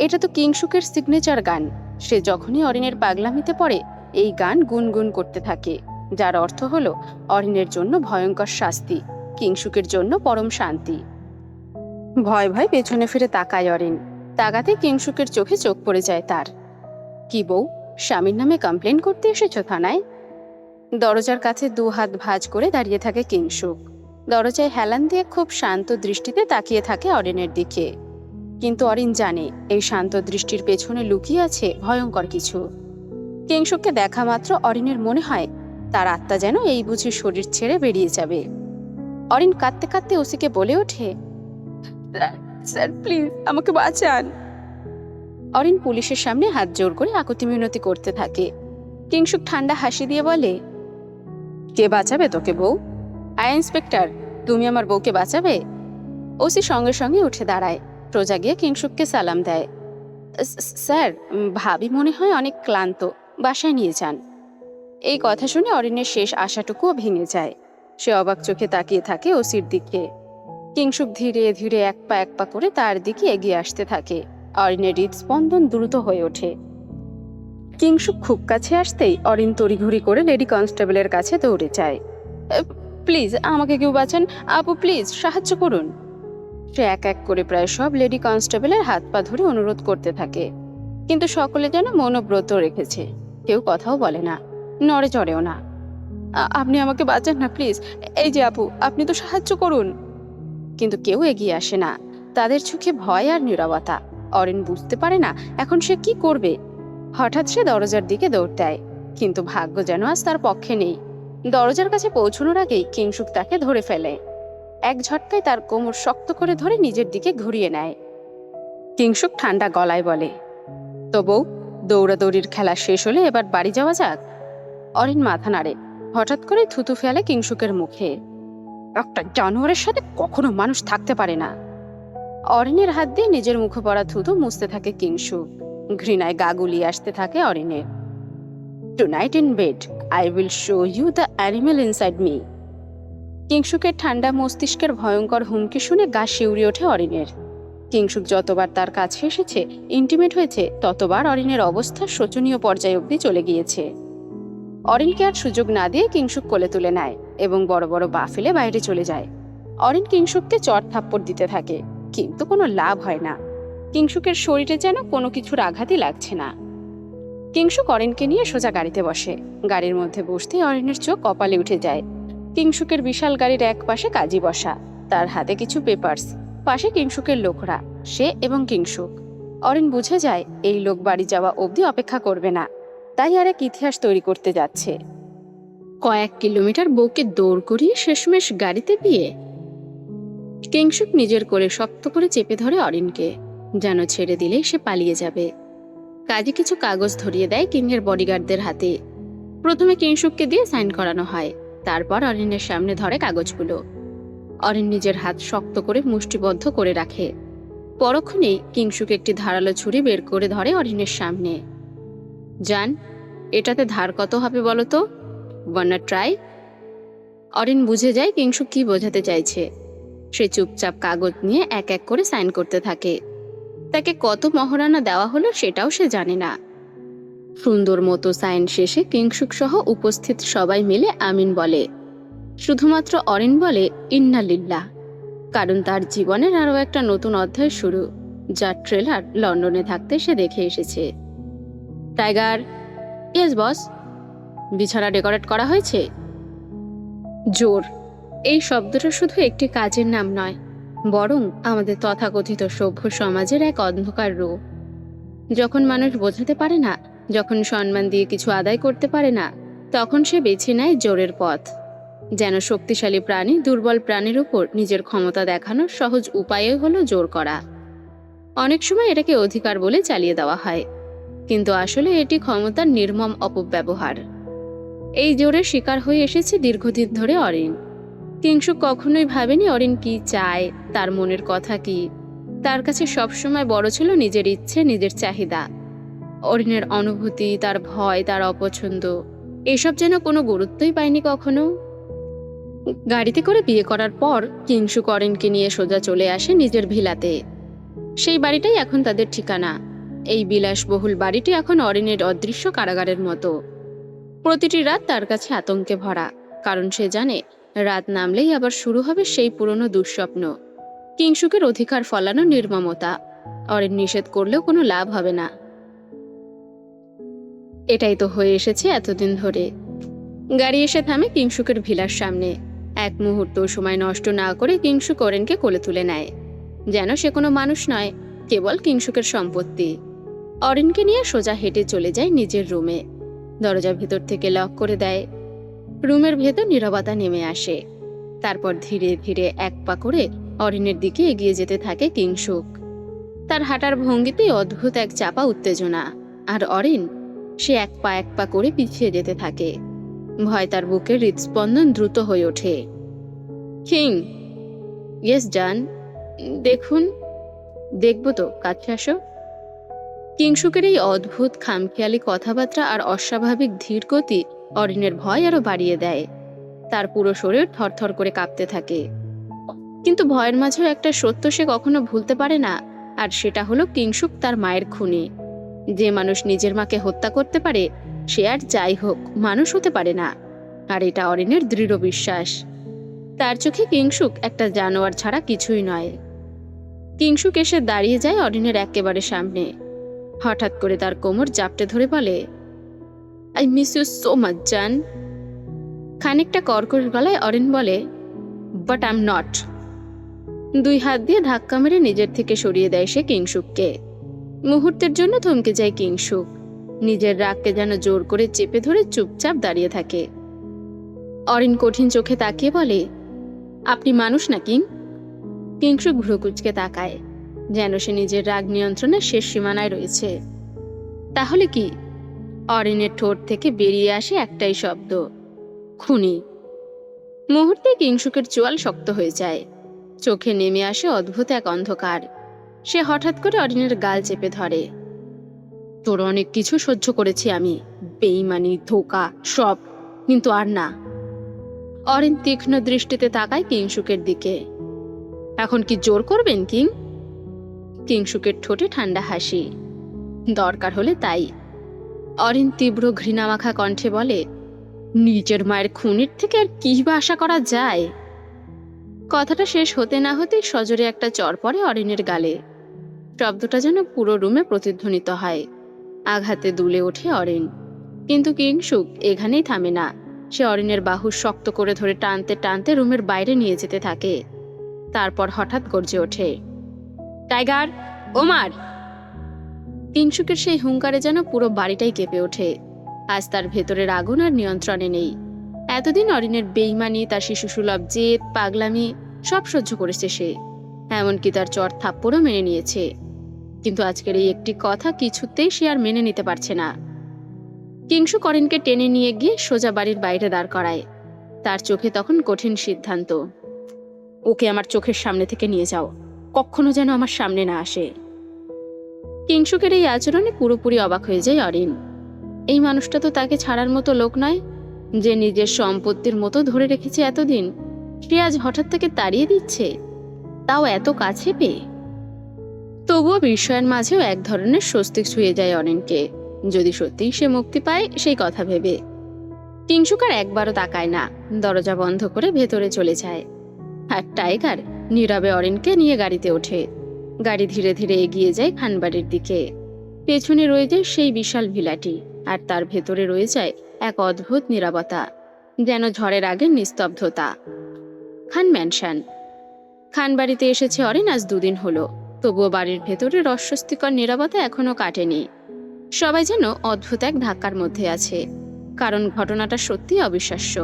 এটা তো কিংশুকের সিগনেচার গান। সে যখনই অরিনের পাগলামিতে পড়ে এই গান গুনগুন করতে থাকে, যার অর্থ হলো অরিনের জন্য ভয়ঙ্কর শাস্তি, কিংশুকের জন্য পরম শান্তি। ভয় ভয় পেছনে ফিরে তাকায় অরিন। তাকাতে কিংশুকের চোখে চোখ পড়ে যায় তার। কি বউ, স্বামীর নামে কমপ্লেন করতে এসেছো থানায়? দরজার কাছে দু হাত ভাঁজ করে দাঁড়িয়ে থাকে কিংশুক। দরজায় হেলান দিয়ে খুব শান্ত দৃষ্টিতে তাকিয়ে থাকে অরিনের দিকে। কিন্তু অরিন জানে এই শান্ত দৃষ্টির পেছনে লুকিয়ে আছে ভয়ঙ্কর কিছু। কিংশুককে দেখা মাত্র অরিনের মনে হয় তার আত্মা যেন এই বুঝি শরীর ছেড়ে বেরিয়ে যাবে। অরিন কাঁদতে কাঁদতে ওসিকে বলে ওঠে, স্যার প্লিজ আমাকে বাঁচান। অরিন পুলিশের সামনে হাত জোর করে আকুতি মিনতি করতে থাকে। কিংশুক ঠান্ডা হাসি দিয়ে বলে, কে বাঁচাবে তোকে বউ? ইন্সপেক্টর, তুমি আমার বউকে বাঁচাবে? ওসি সঙ্গে সঙ্গে উঠে দাঁড়ায়, সোজা গিয়ে কিংশুককে সালাম দেয়। স্যার, ভাবি মনে হয় অনেক ক্লান্ত, বাসায় নিয়ে যান। এই কথা শুনে অরিনের শেষ আশাটুকুও ভেঙে যায়। সে অবাক চোখে তাকিয়ে থাকে ওসির দিকে। কিংশুক ধীরে ধীরে এক পা করে তার দিকে এগিয়ে আসতে থাকে। অরিনের হৃদস্পন্দন দ্রুত হয়ে ওঠে। কিংশুক খুব কাছে আসতেই অরিন তড়িঘড়ি করে লেডি কনস্টেবলের কাছে দৌড়ে যায়। প্লিজ আমাকে কেউ বাঁচান, আপু প্লিজ সাহায্য করুন। সে এক এক করে প্রায় সব লেডি কনস্টেবলের হাত পা ধরে অনুরোধ করতে থাকে, কিন্তু সকলে যেন মনোব্রত রেখেছে, কেউ কথাও বলে না, নড়ে চড়েও না। আপনি আমাকে বাঁচান না প্লিজ, এই যে আপু, আপনি তো সাহায্য করুন। কিন্তু কেউ এগিয়ে আসে না, তাদের চোখে ভয় আর নীরবতা। অরিন বুঝতে পারে না এখন সে কি করবে। হঠাৎ সে দরজার দিকে দৌড় দেয়, কিন্তু ভাগ্য যেন আজ তার পক্ষে নেই। দরজার কাছে পৌঁছানোর আগেই কিংশুক তাকে ধরে ফেলে। এক ঝটকায় তার কোমর শক্ত করে ধরে নিজের দিকে ঘুরিয়ে নেয়। কিংশুক ঠান্ডা গলায় বলে, তো বউ, দৌড়াদৌড়ির খেলা শেষ হলে এবার বাড়ি যাওয়া যাক। অরিন মাথা নাড়ে, হঠাৎ করে থুতু ফেলে কিংশুকের মুখে। একটা জানোয়ারের সাথে কখনো মানুষ থাকতে পারে না। অরিনের হাত দিয়ে নিজের মুখে পড়া থুতু মুছতে থাকে কিংশুক। ঘৃণায় গা গুলিয়ে আসতে থাকে অরিনের। Tonight in bed I will show you the animal inside me. কিংশুকের ঠান্ডা মস্তিষ্কের ভয়ঙ্কর হুমকি শুনে গা শিউরে ওঠে অরিনের। কিংশুক যতবার তার কাছে এসেছে, ইন্টিমেট হয়েছে, ততবার অরিনের অবস্থা শোচনীয় পর্যায়ে অবধি চলে গিয়েছে। অরিনকে আর সুযোগ না দিয়ে কিংশুক কোলে তুলে নেয় এবং বড় বড় পা ফেলে বাইরে চলে যায়। অরিন কিংশুককে চড় থাপ্পড় দিতে থাকে, কিন্তু কোনো লাভ হয় না। কিংশুকের শরীরে যেন কোনো কিছুর আঘাতই লাগছে না। কিংশুক অরিনকে নিয়ে সোজা গাড়িতে বসে। গাড়ির মধ্যে বসতেই অরিনের চোখ কপালে উঠে যায়। কিংশুকের বিশাল গাড়ির এক পাশে কাজী বসা, তার হাতে কিছু পেপারস, পাশে কিংশুকের লোকরা, সে এবং কিংশুক। অরিন বুঝে যায় এই লোক বাড়ি যাওয়া অবধি অপেক্ষা করবে না, তাই আর এক ইতিহাস তৈরি করতে যাচ্ছে। কয়েক কিলোমিটার বউকে দৌড় করিয়ে শেষমেশ গাড়িতে বিয়ে। কিংশুক নিজের কোলে শক্ত করে চেপে ধরে অরিনকে, যেন ছেড়ে দিলেই সে পালিয়ে যাবে। কাজে কিছু কাগজ ধরিয়ে দেয় কিংয়ের বডিগার্ডদের হাতে। প্রথমে কিংশুককে দিয়ে সাইন করানো হয়, তারপর অরিনের সামনে ধরে কাগজগুলো। অরিন নিজের হাত শক্ত করে মুষ্টিবদ্ধ করে রাখে। পরক্ষণেই কিংশুক একটি ধারালো ছুরি বের করে ধরে অরিনের সামনে। জান, এটাতে ধার কত হবে বলো তো? ওয়ান্না ট্রাই? অরিন বুঝে যায় কিংশুক কি বোঝাতে চাইছে। সে চুপচাপ কাগজ নিয়ে এক এক করে সাইন করতে থাকে। তাকে কত মহারণা দেওয়া হলো সেটাও সে জানে না। সুন্দর মতো সাইন শেষে কিংশুক সহ উপস্থিত সবাই মিলে আমিন বলে। শুধুমাত্র অরিন বলে ইন্না লিল্লাহ, কারণ তার জীবনের আরও একটা নতুন অধ্যায় শুরু, যার ট্রেলার লন্ডনে থাকতে সে দেখে এসেছে। টাইগার, ইয়েস বস। বিছানা ডেকোরেট করা হয়েছে? জোর, এই শব্দটা শুধু একটি কাজের নাম নয়, বরং আমাদের তথাকথিত সভ্য সমাজের এক অন্ধকার রূপ। যখন মানুষ বোঝাতে পারে না, যখন সম্মান দিয়ে কিছু আদায় করতে পারে না, তখন সে বেছে নেয় জোরের পথ। যেন শক্তিশালী প্রাণী দুর্বল প্রাণীর উপর নিজের ক্ষমতা দেখানোর সহজ উপায় হলো জোর করা। অনেক সময় এটাকে অধিকার বলে চালিয়ে দেওয়া হয়, কিন্তু আসলে এটি ক্ষমতার নির্মম অপব্যবহার। এই জোরের শিকার হয়ে এসেছে দীর্ঘদিন ধরে অরিন। কিংশুক কখনোই ভাবেনি অরিন কি চায়, তার মনের কথা কি। তার কাছে সবসময় বড় ছিল নিজের ইচ্ছে, নিজের চাহিদা। অরিনের অনুভূতি, তার ভয়, তার অপছন্দ, এসব যেন কোনো গুরুত্বই পায়নি কখনো। গাড়িতে করে বিয়ে করার পর কিংশুক অরিনকে নিয়ে সোজা চলে আসে নিজের ভিলাতে। সেই বাড়িটাই এখন তাদের ঠিকানা। এই বিলাসবহুল বাড়িটি এখন অরিনের অদৃশ্য কারাগারের মতো। প্রতিটি রাত তার কাছে আতঙ্কে ভরা, কারণ সে জানে রাত নামলেই আবার শুরু হবে সেই পুরনো দুঃস্বপ্ন। কিংশুকের অধিকার ফলানো নির্মমতা। অরিন নিষেধ করলেও কোনো লাভ হবে না। এটাই তো হয়ে এসেছে এতদিন ধরে। গাড়ি এসে থামে কিংশুকের ভিলার সামনে। এক মুহূর্ত সময় নষ্ট না করে কিংশুক অরিনকে কোলে তুলে নেয়, যেন সে কোনো মানুষ নয়, কেবল কিংশুকের সম্পত্তি। অরিনকে নিয়ে সোজা হেঁটে চলে যায় নিজের রুমে। দরজা ভেতর থেকে লক করে দেয়। রুমের ভেতর নীরবতা নেমে আসে। তারপর ধীরে ধীরে এক পা করে অরিনের দিকে এগিয়ে যেতে থাকে কিংশুক। তার হাঁটার ভঙ্গিতে অদ্ভুত এক চাপা উত্তেজনা। আর অরিন, সে এক পা করে পিছিয়ে যেতে থাকে। ভয় তার বুকের হৃদস্পন্দন দ্রুত হয়ে ওঠে। কিং। ইয়েস জান। দেখুন। দেখবো তো, কাছে আসো। কিংশুকের এই অদ্ভুত খামখেয়ালি কথাবার্তা আর অস্বাভাবিক ধীর গতি অরিনের ভয় আরো বাড়িয়ে দেয়। তার পুরো শরীর থরথর করে কাঁপতে থাকে। কিন্তু ভয়ের মাঝেও একটা সত্য সে কখনো ভুলতে পারে না, আর সেটা হলো কিংশুক তার মায়ের খুনি। যে মানুষ নিজের মাকে হত্যা করতে পারে, সে আর যাই হোক মানুষ হতে পারে না। আর এটা অরিনের দৃঢ় বিশ্বাস। তার চোখে কিংশুক একটা জানোয়ার ছাড়া কিছুই নয়। কিংশুক এসে দাঁড়িয়ে যায় অরিনের একেবারে সামনে। হঠাৎ করে তার কোমর জাপটে ধরে বলে, I miss you so much জান। খানিকটা কর্কশ গলায় অরিন বলে, বাট আই এম নট। দুই হাত দিয়ে ধাক্কা মেরে নিজের থেকে সরিয়ে দেয় সে কিংশুককে। মুহূর্তের জন্য থমকে যায় কিংশুক। নিজের রাগকে যেন জোর করে চেপে ধরে চুপচাপ দাঁড়িয়ে থাকে। অরিন কঠিন চোখে তাকিয়ে বলে, আপনি মানুষ না কিং? কিংশুক ভ্রুকুচকে তাকায়, যেন সে নিজের রাগ নিয়ন্ত্রণের শেষ সীমানায় রয়েছে। তাহলে কি? অরিনের ঠোঁট থেকে বেরিয়ে আসে একটাই শব্দ, খুনি। মুহূর্তে কিংশুকের চোয়াল শক্ত হয়ে যায়। চোখে নেমে আসে অদ্ভুত এক অন্ধকার। সে হঠাৎ করে অরিনের গাল চেপে ধরে। তোর অনেক কিছু সহ্য করেছি আমি, বেইমানি, ধোঁকা, সব, কিন্তু আর না। অরিন তীক্ষ্ণ দৃষ্টিতে তাকায় কিংশুকের দিকে। এখন কি জোর করবেন কিং? কিংশুকের ঠোঁটে ঠান্ডা হাসি। দরকার হলে তাই। অরিন তীব্র ঘৃণামাখা কণ্ঠে বলে, নিজের মায়ের খুনির থেকে আর কি বা আশা করা যায়? কথাটা শেষ হতে না হতেই সজোরে একটা চড় পড়ে অরিনের গালে। শব্দটা যেন পুরো রুমে প্রতিধ্বনিত হয়। আঘাতে দুলে ওঠে অরিন। কিন্তু কিংশুক এখানেই থামে না। সে অরিনের বাহু শক্ত করে ধরে টানতে টানতে রুমের বাইরে নিয়ে যেতে থাকে। তারপর হঠাৎ গর্জে ওঠে, টাইগার, ওমার! কিংশুকের সেই হুঙ্কারে যেন পুরো বাড়িটাই কেঁপে ওঠে। আজ তার ভেতরের আগুন আর নিয়ন্ত্রণে নেই। এতদিন অরিনের বেইমানি, তার শিশুসুলভ জেদ, পাগলামি সব সহ্য করেছে সে। এমনকি তার চর থাপ্পড়ও মেনে নিয়েছে। কিন্তু আজকের এই একটি কথা কিছুতেই সে আর মেনে নিতে পারছে না। কিংশুক অরিনকে টেনে নিয়ে গিয়ে সোজা বাড়ির বাইরে দাঁড় করায়। তার চোখে তখন কঠিন সিদ্ধান্ত, ওকে আমার চোখের সামনে থেকে নিয়ে যাও, কখনো যেন আমার সামনে না আসে। কিংশুকের এই আচরণে পুরোপুরি অবাক হয়ে যায় অরিন। এই মানুষটা তো তাকে ছাড়ার মতো লোক নয়, যে নিজের সম্পত্তির মতো ধরে রেখেছে এতদিন। সে আজ হঠাৎ তাকে তাড়িয়ে দিচ্ছে, তাও এত কাছে পেয়ে। তবুও বিস্ময়ের মাঝেও এক ধরনের স্বস্তি ছুঁয়ে যায় অরিনকে, যদি সত্যিই সে মুক্তি পায় সেই কথা ভেবে। কিংশুক আর একবারও তাকায় না, দরজা বন্ধ করে ভেতরে চলে যায়। আর টাইগার নীরবে অরিনকে নিয়ে গাড়িতে ওঠে। গাড়ি ধীরে ধীরে এগিয়ে যায় খানবাড়ির দিকে। পেছনে রয়ে যায় সেই বিশাল ভিলাটি, আর তার ভেতরে রয়ে যায় এক অদ্ভুত নীরবতা, যেন ঝড়ের আগের নিস্তব্ধতা। খান ম্যানশন। খানবাড়িতে এসেছে অরিন আজ 2 দিন হলো, তবুও বাড়ির ভেতরে অস্বস্তিকর নীরবতা এখনো কাটেনি। সবাই যেন অদ্ভুত এক ধাক্কার মধ্যে আছে, কারণ ঘটনাটা সত্যি অবিশ্বাস্য।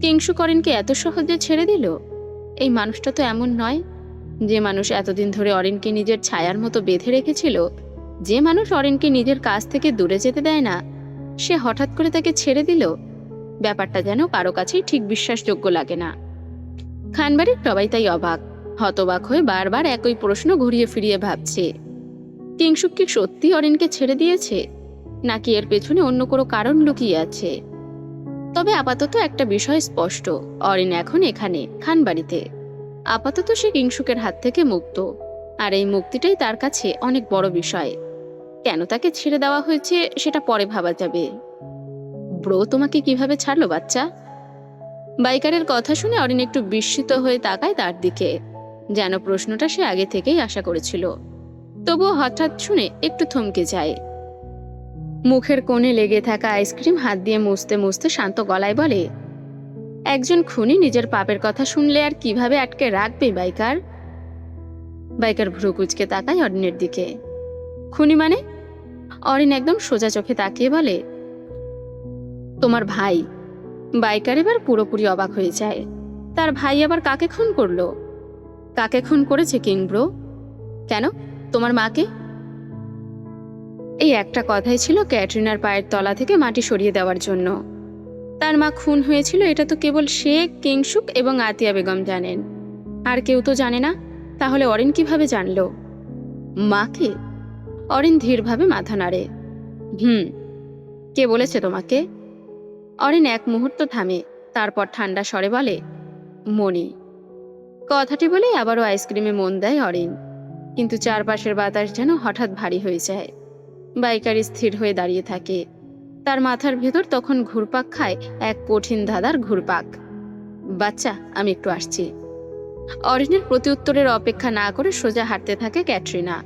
কিংশুক অরিনকে এত সহজে ছেড়ে দিল? এই মানুষটা তো এমন নয়। যে মানুষ এতদিন ধরে অরিনকে নিজের ছায়ার মতো বেঁধে রেখেছিল, যে মানুষ অরিনকে নিজের কাছ থেকে দূরে যেতে দেয় না, সে হঠাৎ করে তাকে ছেড়ে দিল। ব্যাপারটা যেন কারো কাছেই ঠিক বিশ্বাসযোগ্য লাগে না। খানবাড়ির সবাই তাই অবাক, হতবাক হয়ে বারবার একই প্রশ্ন ঘুরিয়ে ফিরিয়ে ভাবছে, কিংশুক কি সত্যি অরিনকে ছেড়ে দিয়েছে, নাকি এর পেছনে অন্য কোনো কারণ লুকিয়ে আছে? তবে আপাতত একটা বিষয় স্পষ্ট, অরিন এখন এখানে খানবাড়িতে। আপাতত সে কিংসুকের হাত থেকে মুক্ত, আর এই মুক্তিটাই তার কাছে অনেক বড় বিষয়। কেন তাকে ছেড়ে দেওয়া হয়েছে সেটা পরে ভাবা যাবে। ব্রো তোমাকে কিভাবে ছাড়লো বাচ্চা? বাইকারের কথা শুনে অরিন একটু বিস্মিত হয়ে তাকায় তার দিকে, যেন প্রশ্নটা সে আগে থেকেই আশা করেছিল। তবুও হঠাৎ শুনে একটু থমকে যায়। মুখের কোণে লেগে থাকা আইসক্রিম হাত দিয়ে মুছতে মুছতে শান্ত গলায় বলে, একজন খুনি নিজের পাপের কথা শুনলে আর কিভাবে আটকে রাখবে বাইকার? বাইকার ভ্রু কুঁচকে তাকায় অরিনের দিকে। খুনি মানে? অরিন একদম সোজা চোখে তাকিয়ে বলে, তোমার ভাই। বাইকার এবার পুরোপুরি অবাক হয়ে যায়। তার ভাই আবার কাকে খুন করলো? কাকে খুন করেছে কিং ব্রো? কেন, তোমার মাকে? এই একটা কথাই ছিল ক্যাটরিনার পায়ের তলা থেকে মাটি সরিয়ে দেওয়ার জন্য। তার মা খুন হয়েছিল এটা তো কেবল সে, কিংসুক এবং আতিয়া বেগম জানেন, আর কেউ তো জানে না। তাহলে অরিন কিভাবে জানলো? মাকে? অরিন ধীরভাবে মাথা নাড়ে। কে বলেছে তোমাকে? অরিন এক মুহূর্ত থামে, তারপর ঠান্ডা স্বরে বলে, মণি। কথাটি বলেই আবারও আইসক্রিমে মন দেয় অরিন, কিন্তু চারপাশের বাতাস যেন হঠাৎ ভারী হয়ে যায়। বাইকার স্থির হয়ে দাঁড়িয়ে থাকে। তার মাথার ভেতর তখন ঘুরপাক খায় এক কঠিন ধাঁধার ঘুরপাক। বাচ্চা, আমি একটু আসছি। অরিনের প্রত্যুত্তরের অপেক্ষা না করে সোজা হাঁটতে থাকে ক্যাটরিনা।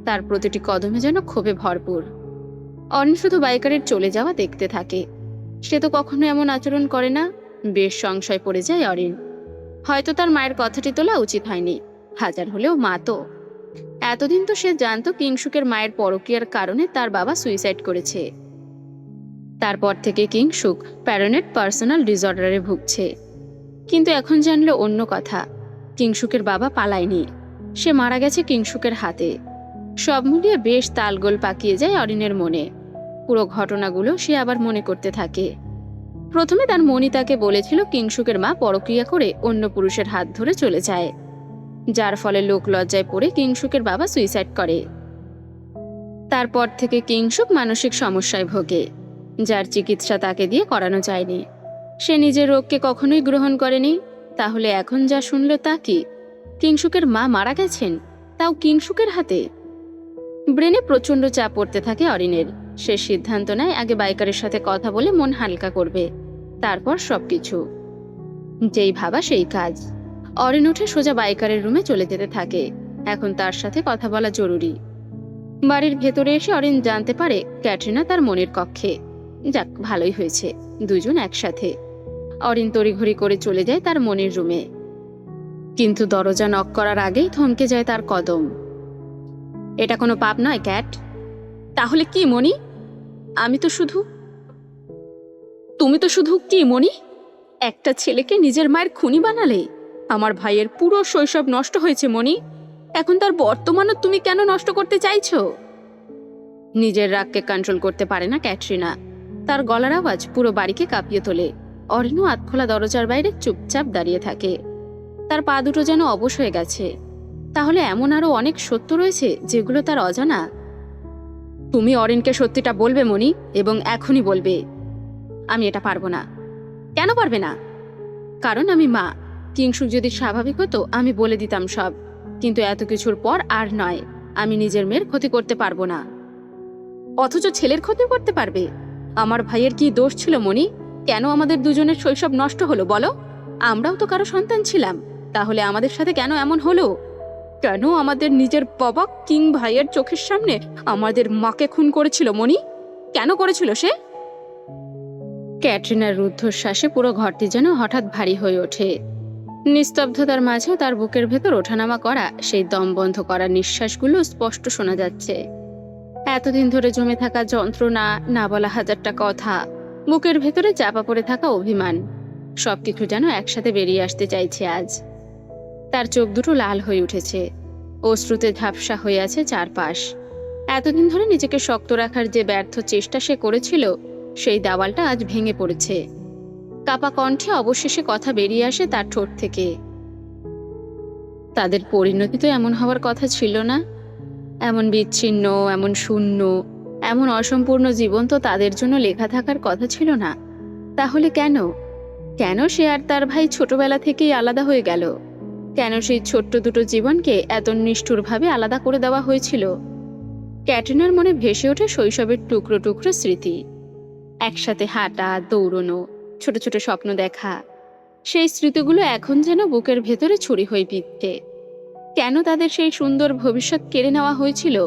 তার প্রতিটি কদমে যেন ক্ষোভে ভরপুর। অরিন শুধু বাইকারের চলে যাওয়া দেখতে থাকে। সে তো কখনো এমন আচরণ করে না। বেশ সংশয় পড়ে যায় অরিন। হয়তো তার মায়ের কথাটি তোলা উচিত হয়নি, হাজার হলেও মা তো। এতদিন তো সে জানতো কিংসুকের মায়ের পরকীয়ার কারণে তার বাবা সুইসাইড করেছে। তারপর থেকে কিংসুক প্যারানয়েড পার্সোনাল ডিসঅর্ডারে ভুগছে। কিন্তু এখন জানলো অন্য কথা। কিংসুকের বাবা পালায়নি, সে মারা গেছে কিংসুকের হাতে। সব মিলিয়ে বেশ তালগোল পাকিয়ে যায় অরিনের মনে। পুরো ঘটনাগুলো সে আবার মনে করতে থাকে। প্রথমে তার মনি তাকে বলেছিল কিংসুকের মা পরক্রিয়া করে অন্য পুরুষের হাত ধরে চলে যায়, যার ফলে লোক লজ্জায় পড়ে কিংসুকের বাবা সুইসাইড করে। তারপর থেকে কিংসুক মানসিক সমস্যায় ভোগে, যার চিকিৎসা তাকে দিয়ে করানো যায়নি। সে নিজের রোগকে কখনোই গ্রহণ করেনি। তাহলে এখন যা শুনল তা কি? কিংসুকের মা মারা গেছেন, তাও কিংসুকের হাতে। ব্রেনে প্রচন্ড চাপ পড়তে থাকে অরিনের। সে সিদ্ধান্ত নেয় আগে বাইকারের সাথে কথা বলে মন হালকা করবে, তারপর সবকিছু। যেই ভাবা সেই কাজ। অরিন উঠে সোজা বাইকারের রুমে চলে যেতে থাকে। এখন তার সাথে কথা বলা জরুরি। বাড়ির ভেতরে এসে অরিন জানতে পারে ক্যাটরিনা তার মনের কক্ষে। যাক, ভালোই হয়েছে, দুজন একসাথে। অরিন তড়িঘড়ি করে চলে যায় তার মনের রুমে, কিন্তু দরজা নক করার আগেই থমকে যায় তার কদম। এটা কোনো পাপ নয় ক্যাট। তাহলে কি মনি? তুমি তো শুধু কি মনি? একটা ছেলেকে নিজের মায়ের খুনি বানালে। আমার ভাইয়ের পুরো শৈশব নষ্ট হয়েছে মনি। এখন তার বর্তমানও তুমি কেন নষ্ট করতে চাইছো? নিজের রাগকে কন্ট্রোল করতে পারে না ক্যাটরিনা। তার গলার আওয়াজ পুরো বাড়িকে কাঁপিয়ে তোলে। অরিনও আধখোলা দরজার বাইরে চুপচাপ দাঁড়িয়ে থাকে। তার পা দুটো যেন অবশ হয়ে গেছে। তাহলে এমন আরো অনেক সত্য রয়েছে যেগুলো তার অজানা। তুমি অরিনকে সত্যিটা বলবে মনি, এবং এখনই বলবে। আমি এটা পারবো না। কেন পারবে না? কারণ আমি মা। কিংসুক যদি স্বাভাবিক হতো আমি বলে দিতাম সব, কিন্তু এত কিছুর পর আর নয়। আমি নিজের মেয়ের ক্ষতি করতে পারবো না। অথচ ছেলের ক্ষতি করতে পারবে? আমার ভাইয়ের কি দোষ ছিল মনি? কেন আমাদের দুজনের শৈশব নষ্ট হলো বলো? আমরাও তো কারো সন্তান ছিলাম। তাহলে আমাদের সাথে কেন এমন হলো? কেন আমাদের নিজের বাবা কিং ভাইয়ের চোখের সামনে আমাদের মাকে খুন করেছিল মনি? কেন করেছিল সে? ক্যাটরিনার রুদ্ধশ্বাসে পুরো ঘরটি যেন হঠাৎ ভারী হয়ে ওঠে। নিস্তব্ধতার মাঝেও তার বুকের ভেতর ওঠানামা করা সেই দম বন্ধ করা নিঃশ্বাসগুলো স্পষ্ট শোনা যাচ্ছে। এতদিন ধরে জমে থাকা যন্ত্রণা, না বলা হাজারটা কথা, বুকের ভেতরে চাপা পড়ে থাকা অভিমান, সবকিছু যেন একসাথে বেরিয়ে আসতে চাইছে আজ। তার চোখ দুটো লাল হয়ে উঠেছে, অশ্রুতে ঝাপসা হয়ে আছে চারপাশ। এতদিন ধরে নিজেকে শক্ত রাখার যে ব্যর্থ চেষ্টা সে করেছিল, সেই দেওয়ালটা আজ ভেঙে পড়েছে। কাপা কণ্ঠে অবশেষে কথা বেরিয়ে আসে তার ঠোঁট থেকে। তাদের পরিণতি তো এমন হওয়ার কথা ছিল না। এমন বিচ্ছিন্ন, এমন শূন্য, এমন অসম্পূর্ণ জীবন তো তাদের জন্য লেখা থাকার কথা ছিল না। তাহলে কেন? কেন সে আর তার ভাই ছোটবেলা থেকেই আলাদা হয়ে গেল? কেন সেই ছোট্ট দুটো জীবনকে এত নিষ্ঠুরভাবে আলাদা করে দেওয়া হয়েছিল? ক্যাটরিনার মনে ভেসে ওঠে শৈশবের টুকরো টুকরো স্মৃতি। একসাথে হাঁটা, দৌড়নো, ছোট ছোট স্বপ্ন দেখা। সেই স্মৃতিগুলো এখন যেন বুকের ভেতরে ছুরি হয়ে বিঁধছে। কেন তাদের সেই সুন্দর ভবিষ্যৎ কেড়ে নেওয়া হয়েছিল?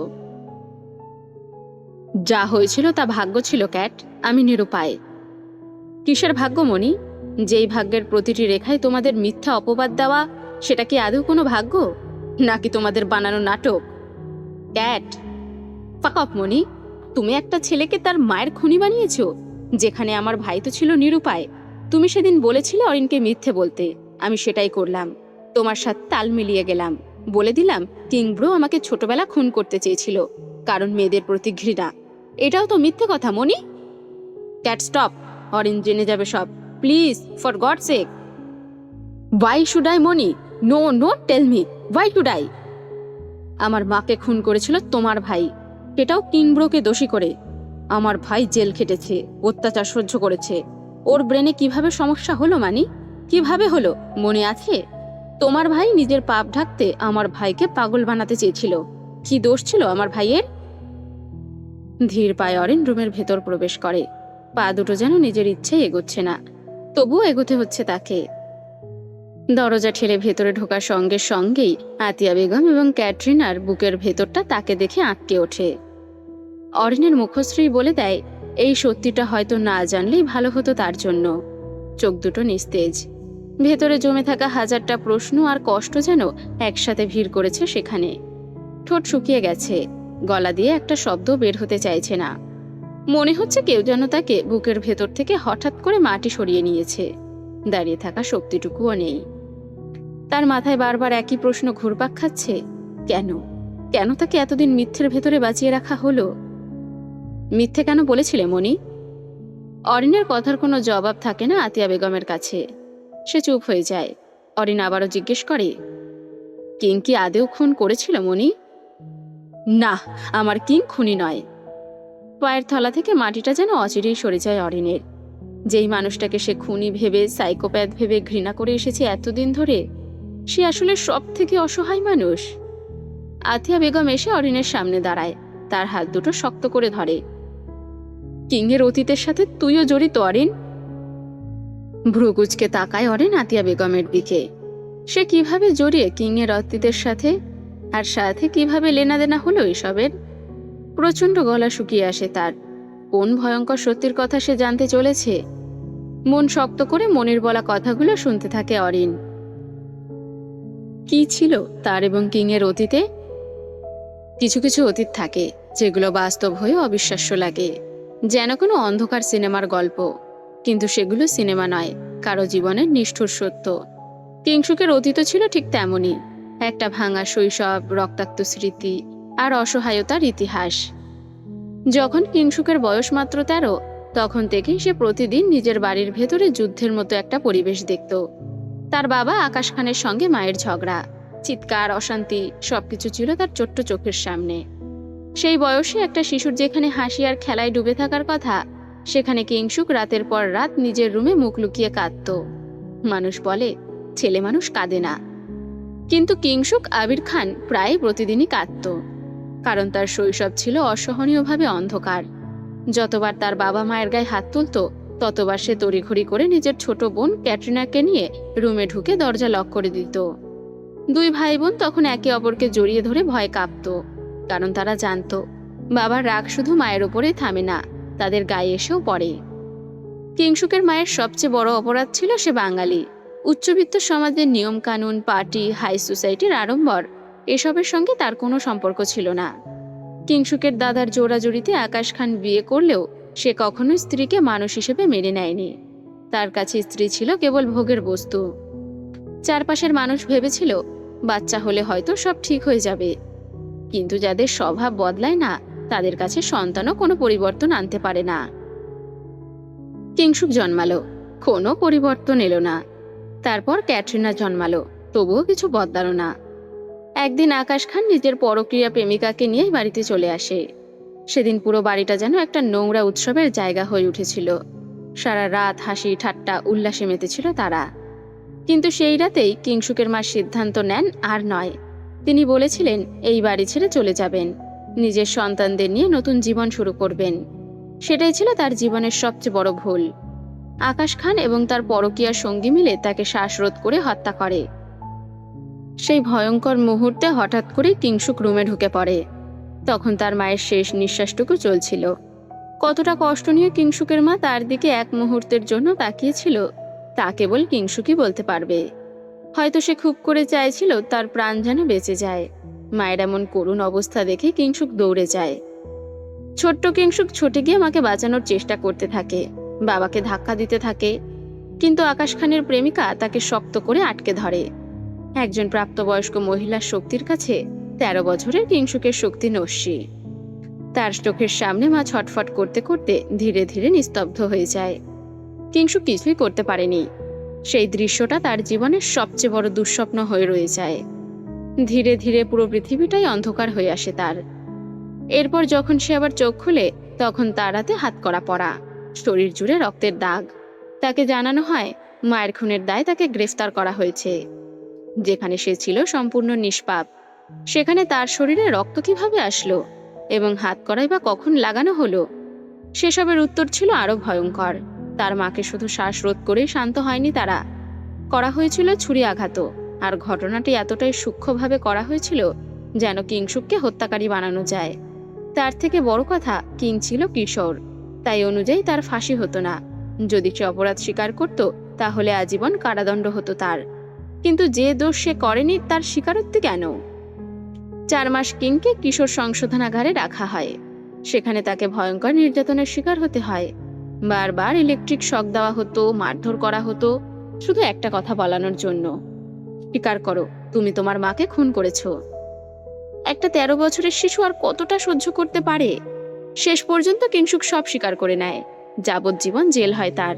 যা হয়েছিল তা ভাগ্য ছিল ক্যাট, আমি নিরুপায়। কিসের ভাগ্য মণি? যেই ভাগ্যের প্রতিটি রেখায় তোমাদের মিথ্যা অপবাদ দেওয়া, সেটা কি আদৌ কোনো ভাগ্য, নাকি তোমাদের বানানো নাটক? ক্যাট, ফাক অফ মণি। তুমি একটা ছেলেকে তার মায়ের খুনি বানিয়েছো, যেখানে আমার ভাই তো ছিল নিরুপায়। তুমি সেদিন বলেছিলে অরিনকে মিথ্যে বলতে, আমি সেটাই করলাম। তোমার সাথে তাল মিলিয়ে গেলাম, বলে দিলাম কিংব্রো আমাকে ছোটবেলা খুন করতে চেয়েছিল, কারণ মেয়েদের প্রতি ঘৃণা। এটাও তো মিথ্যে কথা মণি। ক্যাট স্টপ, অরিন জেনে যাবে সব। Please, for God sake. Why should I মণি? No no, tell me, why should I? আমার মাকে খুন করেছিল তোমার ভাই, সেটাও কিংব্রোকে দোষী করে। আমার ভাই জেল খেটেছে, অত্যাচার সহ্য করেছে। ওর ব্রেনে কিভাবে সমস্যা হলো মানি? কিভাবে হলো মনে আছে? তোমার ভাই নিজের পাপ ঢাকতে আমার ভাইকে পাগল বানাতে চেয়েছিল। কি দোষ ছিল আমার ভাইয়ের? ধীর পায়ে অরিন রুমের ভেতর প্রবেশ করে। পা দুটো যেন নিজের ইচ্ছেই এগোচ্ছে না, তবুও এগোতে হচ্ছে তাকে। দরজা ঠেলে ভেতরে ঢোকার সঙ্গে সঙ্গেই আতিয়া বেগম এবং ক্যাটরিনার বুকের ভেতরটা তাকে দেখে আঁতকে ওঠে। অরিনের মুখশ্রী বলে দেয়, এই সত্যিটা হয়তো না জানলেই ভালো হতো তার জন্য। চোখ দুটো নিস্তেজ, ভেতরে জমে থাকা হাজারটা প্রশ্ন আর কষ্ট যেন একসাথে ভিড় করেছে সেখানে। ঠোঁট শুকিয়ে গেছে, গলা দিয়ে একটা শব্দ বের হতে চাইছে না। মনে হচ্ছে কেউ যেন তাকে বুকের ভেতর থেকে হঠাৎ করে মাটি সরিয়ে নিয়েছে। দাঁড়িয়ে থাকা শক্তিটুকুও নেই। তার মাথায় বারবার একই প্রশ্ন ঘুরপাক খাচ্ছে, কেন? কেন তাকে এতদিন মিথ্যের ভেতরে বাঁচিয়ে রাখা হলো? মিথ্যে কেন বলেছিলে মণি? অরিনের কথার কোনো জবাব থাকে না আতিয়া বেগমের কাছে। সে চুপ হয়ে যায়। অরিন আবারও জিজ্ঞেস করে, কিং কি আদেও খুন করেছিল মণি? না, আমার কিং খুনি নয়। পায়ের তলা থেকে মাটিটা যেন অচিরেই সরে যায় অরিনের। যেই মানুষটাকে সে খুনি ভেবে, সাইকোপ্যাথ ভেবে ঘৃণা করে এসেছে এতদিন ধরে, সে আসলে সব থেকে অসহায় মানুষ। আতিয়া বেগম এসে অরিনের সামনে দাঁড়ায়, তার হাত দুটো শক্ত করে ধরে। কিংয়ের অতীতের সাথে তুইও জড়িত অরিন? ভ্রুকুচকে তাকায় অরিন আতিয়া বেগমের দিকে। সে কিভাবে জড়িয়ে কিংয়ের অতীতের সাথে, আর সাথে কিভাবে লেনাদেনা হলো এসবের? প্রচন্ড গলা শুকিয়ে আসে তার। কোন ভয়ঙ্কর সত্যির কথা সে জানতে চলেছে? মন শক্ত করে মনের বলা কথাগুলো শুনতে থাকে অরিন। কি ছিল তার এবং কিংয়ের অতীতে? কিছু কিছু অতীত থাকে যেগুলো বাস্তব হয়ে অবিশ্বাস্য লাগে, যেন কোনো অন্ধকার সিনেমার গল্প। কিন্তু সেগুলো সিনেমা নয়, কারো জীবনের নিষ্ঠুর সত্য। কিংসুকের অতীত ছিল ঠিক তেমনই, একটা ভাঙা শৈশব, রক্তাক্ত স্মৃতি আর অসহায়তার ইতিহাস। যখন কিংসুকের বয়স মাত্র 13, তখন থেকেই সে প্রতিদিন নিজের বাড়ির ভেতরে যুদ্ধের মতো একটা পরিবেশ দেখত। তার বাবা আকাশ খানের সঙ্গে মায়ের ঝগড়া, চিৎকার, অশান্তি, সবকিছু ছিল তার ছোট্ট চোখের সামনে। সেই বয়সে একটা শিশুর যেখানে হাসি আর খেলায় ডুবে থাকার কথা, সেখানে কিংসুক রাতের পর রাত নিজের রুমে মুখ লুকিয়ে কাঁদত। মানুষ বলে ছেলে মানুষ কাঁদে না, কিন্তু কিংসুক আবির খান প্রায় প্রতিদিনই কাঁদত, কারণ তার শৈশব ছিল অসহনীয়ভাবে অন্ধকার। যতবার তার বাবা মায়ের গায়ে হাত তুলত, ততবার সে তড়িঘড়ি করে নিজের ছোট বোন ক্যাটরিনাকে নিয়ে রুমে ঢুকে দরজা লক করে দিত। দুই ভাই বোন তখন একে অপরকে জড়িয়ে ধরে ভয় কাঁপত, কারণ তারা জানত বাবার রাগ শুধু মায়ের ওপরেই থামে না, তাদের গায়ে এসেও পড়ে। কিংসুকের মায়ের সবচেয়ে বড় অপরাধ ছিল সে বাঙালি। উচ্চবিত্ত সমাজের নিয়ম কানুন, পার্টি, হাই সোসাইটির আড়ম্বর, এসবের সঙ্গে তার কোনো সম্পর্ক ছিল না। কিংসুকের দাদার জোড়াজুড়িতে আকাশ খান বিয়ে করলেও সে কখনোই স্ত্রীকে মানুষ হিসেবে মেনে নেয়নি। তার কাছে স্ত্রী ছিল কেবল ভোগের বস্তু। চারপাশের মানুষ ভেবেছিল বাচ্চা হলে হয়তো সব ঠিক হয়ে যাবে, কিন্তু যাদের স্বভাব বদলায় না, তাদের কাছে সন্তানও কোনো পরিবর্তন আনতে পারে না। কিংসুক জন্মালো, কোনো পরিবর্তন এলো না। তারপর ক্যাটরিনা জন্মালো, তবুও কিছু বদলালো না। একদিন আকাশ খান নিজের পরকীয়া প্রেমিকাকে নিয়ে বাড়িতে চলে আসে। সেদিন পুরো বাড়িটা যেন একটা নোংরা উৎসবের জায়গা হয়ে উঠেছিল। সারা রাত হাসি ঠাট্টা উল্লাসে মেতেছিল তারা। কিন্তু সেই রাতেই কিংসুকের মা সিদ্ধান্ত নেন আর নয়। তিনি বলেছিলেন এই বাড়ি ছেড়ে চলে যাবেন, নিজের সন্তানদের নিয়ে নতুন জীবন শুরু করবেন। সেটাই ছিল তার জীবনের সবচেয়ে বড় ভুল। আকাশ খান এবং তার পরকীয়া সঙ্গী মিলে তাকে শ্বাসরোধ করে হত্যা করে। সেই ভয়ঙ্কর মুহূর্তে হঠাৎ করে কিংসুক রুমে ঢুকে পড়ে। তখন তার মায়ের শেষ নিঃশ্বাসটুকু চলছিল। কতটা কষ্ট নিয়ে কিংসুকের মা তার দিকে এক মুহূর্তের জন্য তাকিয়েছিল তা কেবল কিংসুকই বলতে পারবে। হয়তো সে খুব করে চাইছিল তার প্রাণ যেন বেঁচে যায়। মায়ের এমন করুণ অবস্থা দেখে কিংসুক দৌড়ে যায়। ছোট্ট কিংসুক ছুটে গিয়ে মাকে বাঁচানোর চেষ্টা করতে থাকে, বাবাকে ধাক্কা দিতে থাকে। কিন্তু আকাশ খানের প্রেমিকা তাকে শক্ত করে আটকে ধরে। একজন প্রাপ্তবয়স্ক মহিলার শক্তির কাছে 13 বছরের কিংসুকের শক্তি নস্যি। তার চোখের সামনে মা ছটফট করতে করতে ধীরে ধীরে নিস্তব্ধ হয়ে যায়। কিংসুক কিছুই করতে পারেনি। সেই দৃশ্যটা তার জীবনের সবচেয়ে বড় দুঃস্বপ্ন হয়ে রয়ে যায়। ধীরে ধীরে পুরো পৃথিবীটাই অন্ধকার হয়ে আসে তার। এরপর যখন সে আবার চোখ খুলে, তখন তার হাতে হাতকড়া পরা, শরীর জুড়ে রক্তের দাগ। তাকে জানানো হয় মায়ের খুনের দায়ে তাকে গ্রেফতার করা হয়েছে। যেখানে সে ছিল সম্পূর্ণ নিষ্পাপ, সেখানে তার শরীরে রক্ত কিভাবে আসলো এবং হাতকড়াই বা কখন লাগানো হলো? সেসবের উত্তর ছিল আরো ভয়ঙ্কর। তার মাকে শুধু শ্বাসরোধ করেই শান্ত হয়নি তারা, করা হয়েছিল ছুরি আঘাতও। আর ঘটনাটি এতটাই সূক্ষ্মভাবে করা হয়েছিল যেন কিংসুককে হত্যাকারী বানানো যায়। তার থেকে বড় কথা, কিং ছিল কিশোর, তাই অনুযায়ী তার ফাঁসি হতো না। যদি সে অপরাধ স্বীকার করত তাহলে আজীবন কারাদণ্ড হতো তার। কিন্তু যে দোষ সে করেনি তার স্বীকারোক্তি কেন? 4 মাস কিংকে কিশোর সংশোধনাগারে রাখা হয়। সেখানে তাকে ভয়ঙ্কর নির্যাতনের শিকার হতে হয়। বারবার ইলেকট্রিক শক দেওয়া হতো, মারধর করা হতো, শুধু একটা কথা বলানোর জন্য, স্বীকার করো তুমি তোমার মাকে খুন করেছো। একটা 13 বছরের শিশু আর কতটা সহ্য করতে পারে? শেষ পর্যন্ত কিংসুক সব স্বীকার করে নেয়। যাবজ্জীবন জেল হয় তার।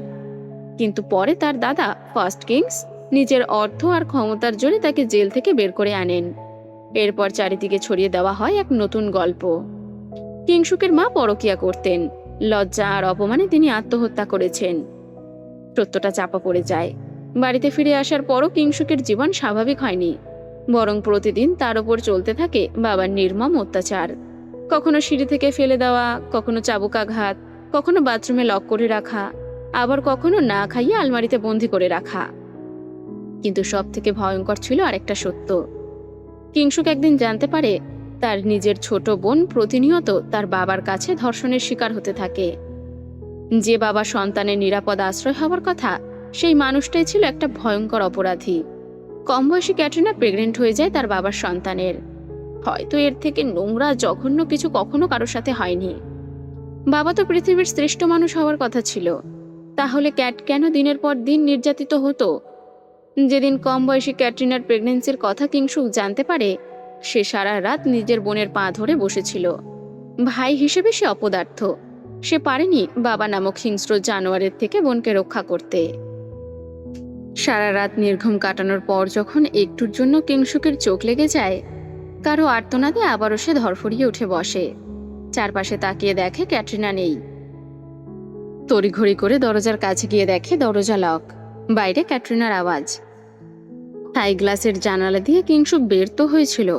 কিন্তু পরে তার দাদা ফার্স্ট কিংস নিজের অর্থ আর ক্ষমতার জোরে তাকে জেল থেকে বের করে আনেন। এরপর চারিদিকে ছড়িয়ে দেওয়া হয় এক নতুন গল্প। কিংসুকের মা পরকীয়া করতেন। লজ্জা আর অপমানে তিনি আত্মহত্যা করেছেন। সত্যটা চাপা পড়ে যায়। বাড়িতে ফিরে আসার পরও কিংসুকের জীবন স্বাভাবিক হয়নি, বরং প্রতিদিন তার উপর চলতে থাকে বাবার নির্মম অত্যাচার। কখনো সিঁড়ি থেকে ফেলে দেওয়া, কখনো চাবুকাঘাত, কখনো বাথরুমে লক করে রাখা, আবার কখনো না খাইয়ে আলমারিতে বন্দি করে রাখা। কিন্তু সব থেকে ভয়ঙ্কর ছিল আরেকটা সত্য। কিংসুক একদিন জানতে পারে তার নিজের ছোট বোন প্রতিনিয়ত তার বাবার কাছে ধর্ষণের শিকার হতে থাকে। যে বাবা সন্তানের নিরাপদ আশ্রয় হওয়ার কথা, সেই মানুষটাই ছিল একটা ভয়ঙ্কর অপরাধী। কম বয়সী ক্যাটরিনা প্রেগনেন্ট হয়ে যায় তার বাবার সন্তানের। হয়তো এর থেকে নোংরা জঘন্য কিছু কখনো কারোর সাথে হয়নি। বাবা তো পৃথিবীর শ্রেষ্ঠ মানুষ হওয়ার কথা ছিল, তাহলে ক্যাট কেন দিনের পর দিন নির্যাতিত হতো? যেদিন কম বয়সী ক্যাটরিনার প্রেগনেন্সির কথা কিংসুক জানতে পারে, সে সারা রাত নিজের বোনের পা ধরে বসেছিল। ভাই হিসেবে সে অপদার্থ। সে পারেনি বাবা নামক হিংস্র জানোয়ারের থেকে বোনকে রক্ষা করতে। সারা রাত নির্ঘুম কাটানোর পর যখন একটুর জন্য কিংসুকের চোখ লেগে যায়, কারো আর্তনাদে আবারও সে ধরফড়িয়ে উঠে বসে। চারপাশে তাকিয়ে দেখে ক্যাটরিনা নেই। তড়িঘড়ি করে দরজার কাছে গিয়ে দেখে দরজা লক। বাইরে ক্যাটরিনার আওয়াজ। থাই গ্লাসের জানালা দিয়ে কিংসুক বের তো হয়েছিল,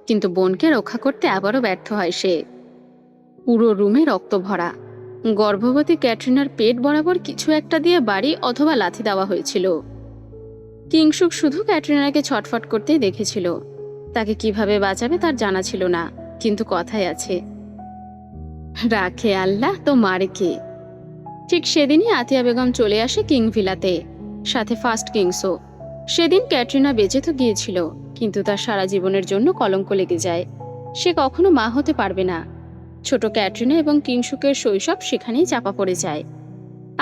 কিন্তু বোনকে রক্ষা করতে আবারও ব্যর্থ হয় সে। পুরো রুমে রক্ত ভরা। গর্ভবতী ক্যাটরিনার পেট বরাবর কিছু একটা দিয়ে বাড়ি অথবা লাথি দেওয়া হয়েছিল। কিংসুক শুধু ক্যাটরিনাকে ছটফট করতেই দেখেছিল। তাকে কিভাবে বাঁচাবে তার জানা ছিল না, কিন্তু কথাই আছে, রাখে আল্লাহ তো মারে কে। ঠিক সেদিনই আতিয়া বেগম চলে আসে কিং ভিলাতে, সাথে ফার্স্ট কিংসও। সেদিন ক্যাটরিনা বেঁচে তো গিয়েছিল, কিন্তু তার সারা জীবনের জন্য কলঙ্ক লেগে যায়। সে কখনো মা হতে পারবে না। ছোট ক্যাটরিনা এবং কিংসুকের শৈশব সেখানেই চাপা পড়ে যায়।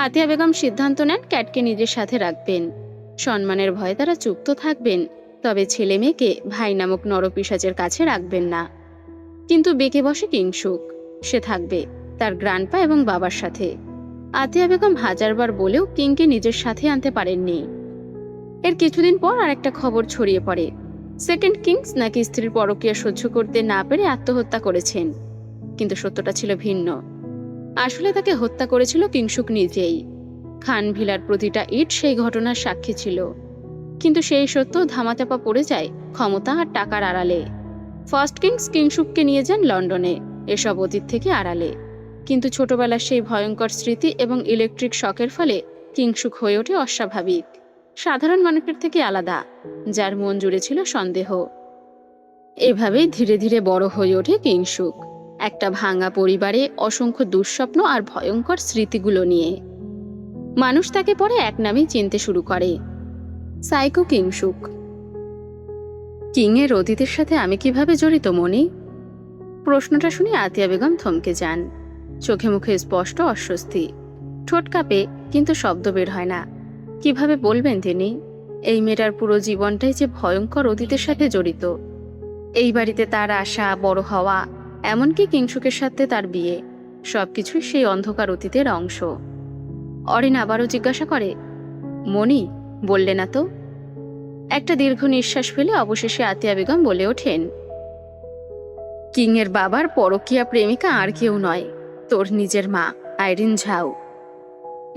আতিয়া বেগম সিদ্ধান্ত নেন ক্যাটকে নিজের সাথে রাখবেন। সম্মানের ভয়ে তারা চুপ তো থাকবেন, তবে ছেলে মেয়েকে ভাই নামক নরপিশাচের কাছে রাখবেন না। কিন্তু বেঁকে বসে কিংসুক। সে থাকবে তার গ্র্যান্ডপা এবং বাবার সাথে। আতিয়া বেগম হাজারবার বলেও কিংকে নিজের সাথে আনতে পারেননি। এর কিছুদিন পর আরেকটা খবর ছড়িয়ে পড়ে, সেকেন্ড কিংস নাকি স্ত্রীর পরকীয়া সহ্য করতে না পেরে আত্মহত্যা করেছেন। কিন্তু সত্যটা ছিল ভিন্ন। আসলে তাকে হত্যা করেছিল কিংসুক নিজেই। খান ভিলার প্রতিটা ইট সেই ঘটনার সাক্ষী ছিল, কিন্তু সেই সত্য ধামাচাপা পড়ে যায় ক্ষমতা আর টাকার আড়ালে। ফার্স্ট কিংস কিংশুককে নিয়ে যান লন্ডনে, এসব অতীত থেকে আড়ালে। কিন্তু ছোটবেলার সেই ভয়ঙ্কর স্মৃতি এবং ইলেকট্রিক শকের ফলে কিংশুক হয়ে ওঠে অস্বাভাবিক, সাধারণ মানুষের থেকে আলাদা, যার মন জুড়ে ছিল সন্দেহ। এভাবেই ধীরে ধীরে বড় হয়ে ওঠে কিংশুক, একটা ভাঙা পরিবারে, অসংখ্য দুঃস্বপ্ন আর ভয়ঙ্কর স্মৃতিগুলো নিয়ে। মানুষ তাকে পরে এক নামেই চিনতে শুরু করে, সাইকো কিংশুক। কিংয়ের অতীতের সাথে আমি কিভাবে জড়িত মনি? প্রশ্নটা শুনে আতিয়া বেগম থমকে যান, চোখে মুখে স্পষ্ট অস্বস্তি, ঠোঁট কাঁপে কিন্তু শব্দ বের হয় না। কিভাবে বলবেন তিনি? এই মেয়েটার পুরো জীবনটাই যে ভয়ঙ্কর অতীতের সাথে জড়িত। এই বাড়িতে তার আসা, বড় হওয়া, এমনকি কিংশুকের সাথে তার বিয়ে, সবকিছুই সেই অন্ধকার অতীতের অংশ। অরিন আবারও জিজ্ঞাসা করে, মনি, বললে না তো? একটা দীর্ঘ নিঃশ্বাস ফেলে অবশেষে আতিয়া বেগম বলে ওঠেন, কিংয়ের বাবার পরকীয়া প্রেমিকা আর কেউ নয়, তোর নিজের মা আইরিন ঝাউ।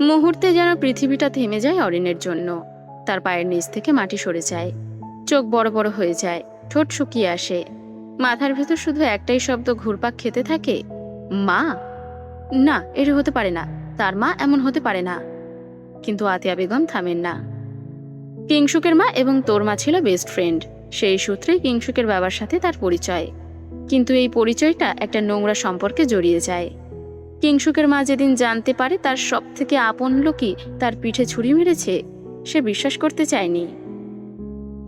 মুহূর্তে যেন পৃথিবীটা থেমে যায় অরিনের জন্য। তার পায়ের নিচ থেকে মাটি সরে যায়, চোখ বড় বড় হয়ে যায়, ঠোঁট শুকিয়ে আসে, মাথার ভেতর শুধু একটাই শব্দ ঘুরপাক খেতে থাকে, মা। না, এটা হতে পারে না, তার মা এমন হতে পারে না। কিন্তু আতিয়া বেগম থামেন না। কিংশুকের মা এবং তোর মা ছিল বেস্ট ফ্রেন্ড, সেই সূত্রে কিংশুকের বাবার সাথে তার পরিচয়। কিন্তু এই পরিচয়টা একটা নোংরা সম্পর্কে জড়িয়ে যায়। কিংশুকের মা যেদিন জানতে পারে তার সব থেকে আপন লোকই তার পিঠে ছুরি মেরেছে, সে বিশ্বাস করতে চায়নি।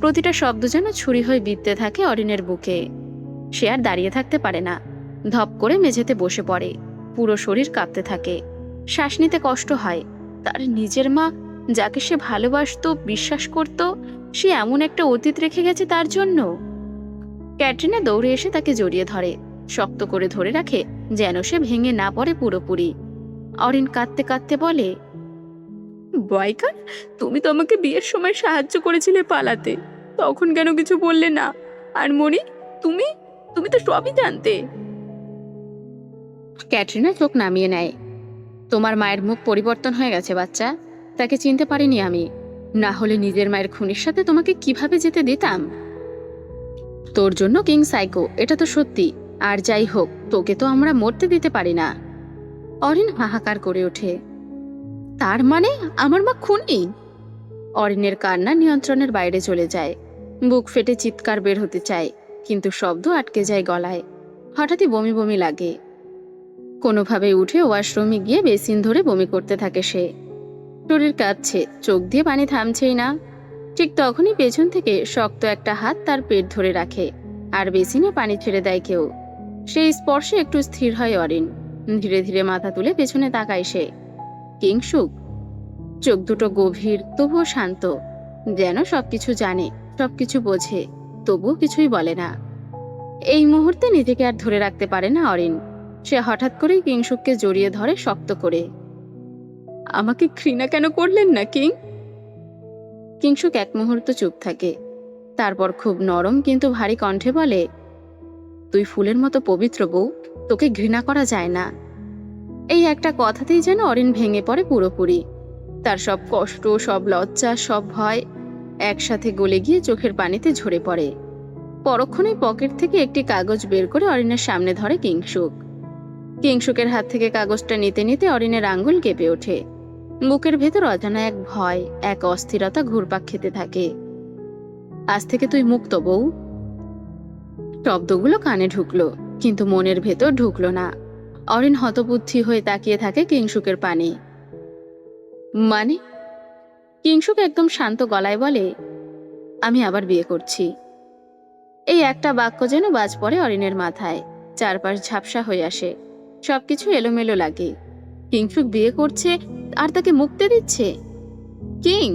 প্রতিটা শব্দ যেন ছুরি হয়ে বিঁধতে থাকে অরিনের বুকে। সে আর দাঁড়িয়ে থাকতে পারে না, ধপ করে মেঝেতে বসে পড়ে, পুরো শরীর কাঁপতে থাকে, শ্বাস নিতে কষ্ট হয়। তার নিজের মা, যাকে সে ভালোবাসত, বিশ্বাস করত, সে এমন একটা অতীত রেখে গেছে তার জন্য। ক্যাটরিনা দৌড়ে এসে তাকে জড়িয়ে ধরে, শক্ত করে ধরে রাখে যেন সে ভেঙে না পড়ে পুরোপুরি। অরিন কাঁদতে কাঁদতে বলে, বয়কার, তুমি তো আমাকে বিয়ের সময় সাহায্য করেছিলে পালাতে, তখন কেন কিছু বললে না? আর মনি, তুমি তুমি তো সবই জানতে। ক্যাটরিনা চোখ নামিয়ে নেয়। তোমার মায়ের মুখ পরিবর্তন হয়ে গেছে বাচ্চা, তাকে চিনতে পারিনি আমি, না হলে নিজের মায়ের খুনির সাথে তোমাকে কিভাবে যেতে দিতাম? তোর জন্য কিং সাইকো, এটা তো সত্যি। আর যাই হোক, তোকে তো আমরা মরতে দিতে পারি না। অরিন হাহাকার করে ওঠে, তার মানে আমার মা খুনি? অরিনের কান্না নিয়ন্ত্রণের বাইরে চলে যায়, বুক ফেটে চিৎকার বের হতে চায়, কিন্তু শব্দ আটকে যায় গলায়। হঠাৎই বমি বমি লাগে। কোনোভাবে উঠে ওয়াশরুমে গিয়ে বেসিন ধরে বমি করতে থাকে সে। শরীর কাঁপছে, চোখ দিয়ে পানি থামছেই না। ঠিক তখনই পেছন থেকে শক্ত একটা হাত তার পেট ধরে রাখে, আর বেসিনে পানি ছেড়ে দেয় কেউ। সেই স্পর্শে একটু স্থির হয় অরিন, ধীরে ধীরে মাথা তুলে পেছনে তাকায় সে। কিংশুক। চোখ দুটো গভীর, তবুও শান্ত, যেন সবকিছু জানে, সবকিছু বোঝে, তবুও কিছুই বলে না। এই মুহূর্তে নিজেকে আর ধরে রাখতে পারে না অরিন। সে হঠাৎ করেই কিংশুককে জড়িয়ে ধরে শক্ত করে। আমাকে ঘৃণা কেন করলেন না কিং? কিংশুক এক মুহূর্ত চুপ থাকে, তারপর খুব নরম কিন্তু ভারী কণ্ঠে বলে, তুই ফুলের মতো পবিত্র বউ, তোকে ঘৃণা করা যায় না। এই একটা কথাতেই যেন অরিন ভেঙে পড়ে পুরোপুরি। তার সব কষ্ট, সব লজ্জা, সব ভয় একসাথে গলে গিয়ে চোখের পানিতে ঝরে পড়ে। পরক্ষণেই পকেট থেকে একটি কাগজ বের করে অরিনের সামনে ধরে কিংশুক। কিংশুকের হাত থেকে কাগজটা নিতে নিতে অরিনের আঙ্গুল কেঁপে ওঠে। বুকের ভেতর অজানা এক ভয়, এক অস্থিরতা ঘুরপাক খেতে থাকে। আজ থেকে তুই মুক্ত বউ। শব্দগুলো কানে ঢুকলো, কিন্তু মনের ভেতর ঢুকলো না। অরিন হতবুদ্ধি হয়ে তাকিয়ে থাকে কিংশুকের পানে। মানে? কিংশুক একদম শান্ত গলায় বলে, আমি আবার বিয়ে করছি। এই একটা বাক্য যেন বাজ পড়ে অরিনের মাথায়, চারপাশ ঝাপসা হয়ে আসে, সবকিছু এলোমেলো লাগে। কিংশুক বিয়ে করছে আর তাকে মুক্তি দিচ্ছে? King,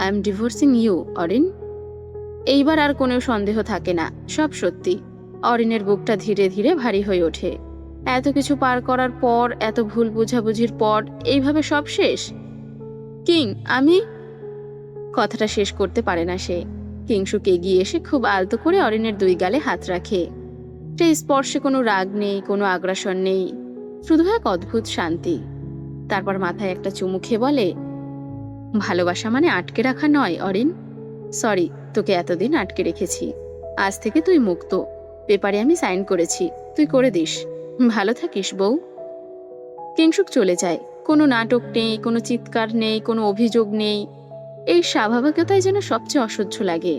I am divorcing you Orin. এইবার আর কোনো সন্দেহ থাকে না, সব সত্যি। অরিনের বুকটা ধীরে ধীরে ভারী হয়ে ওঠে। এত কিছু পার করার পর, এত ভুল বোঝাবুঝির পর, এইভাবে সব শেষ? কিং, আমি। কথাটা শেষ করতে পারে না সে। কিংশুক এগিয়ে এসে খুব আলতো করে অরিনের দুই গালে হাত রাখে। সেই স্পর্শে কোনো রাগ নেই, কোনো আগ্রাসন নেই, শুধু এক অদ্ভুত শান্তি। তারপর মাথায় একটা চুমু খেয়ে বলে, ভালোবাসা মানে আটকে রাখা নয় অরিন। সরি, তোকে এতদিন আটকে রেখেছি। আজ থেকে তুই মুক্ত। পেপারে আমি সাইন করেছি, তুই করে দিস। ভালো থাকিস বউ। কিংসুক চলে যায়। কোনো নাটক নেই, কোনো চিৎকার নেই, কোনো অভিযোগ নেই। এই স্বাভাবিকতাই যেন সবচেয়ে অসহ্য লাগে।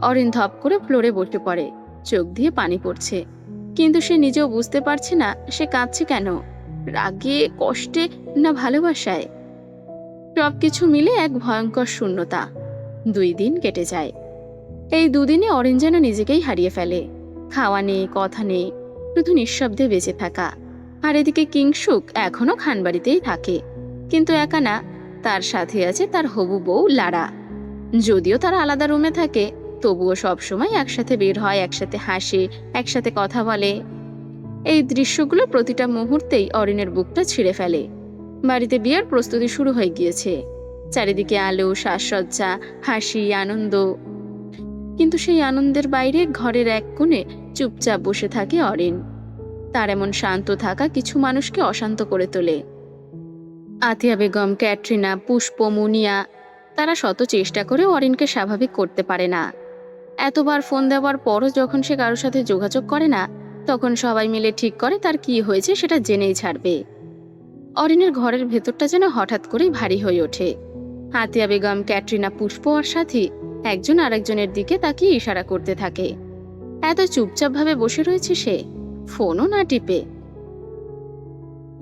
অরিন ধপ করে ফ্লোরে বসে পড়ে। চোখ দিয়ে পানি পড়ছে, কিন্তু সে নিজেও বুঝতে পারছে না সে কাঁদছে কেন। রাগে, কষ্টে, না ভালোবাসায়? সবকিছু মিলে এক ভয়ঙ্কর শূন্যতা। 2 দিন কেটে যায়। এই 2 দিনে অরিন যেন নিজেকেই হারিয়ে ফেলে। খাওয়া নেই, কথা নেই, শুধু নিঃশব্দে বেঁচে থাকা। আর এদিকে কিংসুক এখনো খানবাড়িতেই থাকে, কিন্তু একা না, তার সাথে আছে তার হবু বউ লারা। যদিও তারা আলাদা রুমে থাকে, তবুও সবসময় একসাথে বের হয়, একসাথে হাসে, একসাথে কথা বলে। এই দৃশ্যগুলো প্রতিটা মুহূর্তেই অরিনের বুকটা ছিঁড়ে ফেলে। বাড়িতে বিয়ের প্রস্তুতি শুরু হয়ে গিয়েছে। চারিদিকে আলো, সাজসজ্জা, হাসি, আনন্দ। কিন্তু সেই আনন্দের বাইরে ঘরের এক কোণে চুপচাপ বসে থাকে অরিন। তার এমন শান্ত থাকা কিছু মানুষকে অশান্ত করে তোলে। আতিয়া বেগম, ক্যাটরিনা, পুষ্প, মুনিয়া, তারা শত চেষ্টা করে অরিনকে স্বাভাবিক করতে পারে না। এতবার ফোন দেওয়ার পরও যখন সে কারোর সাথে যোগাযোগ করে না, তখন সবাই মিলে ঠিক করে তার কি হয়েছে সেটা জেনেই ছাড়বে। অরিনের ঘরের ভেতরটা যেন হঠাৎ করেই ভারী হয়ে ওঠে। আতিয়া বেগম, ক্যাটরিনা, পুষ্প আর সাথী একজন আরেকজনের দিকে তাকিয়ে ইশারা করতে থাকে। এত চুপচাপ ভাবে বসে রয়েছে সে, ফোনও না টিপে।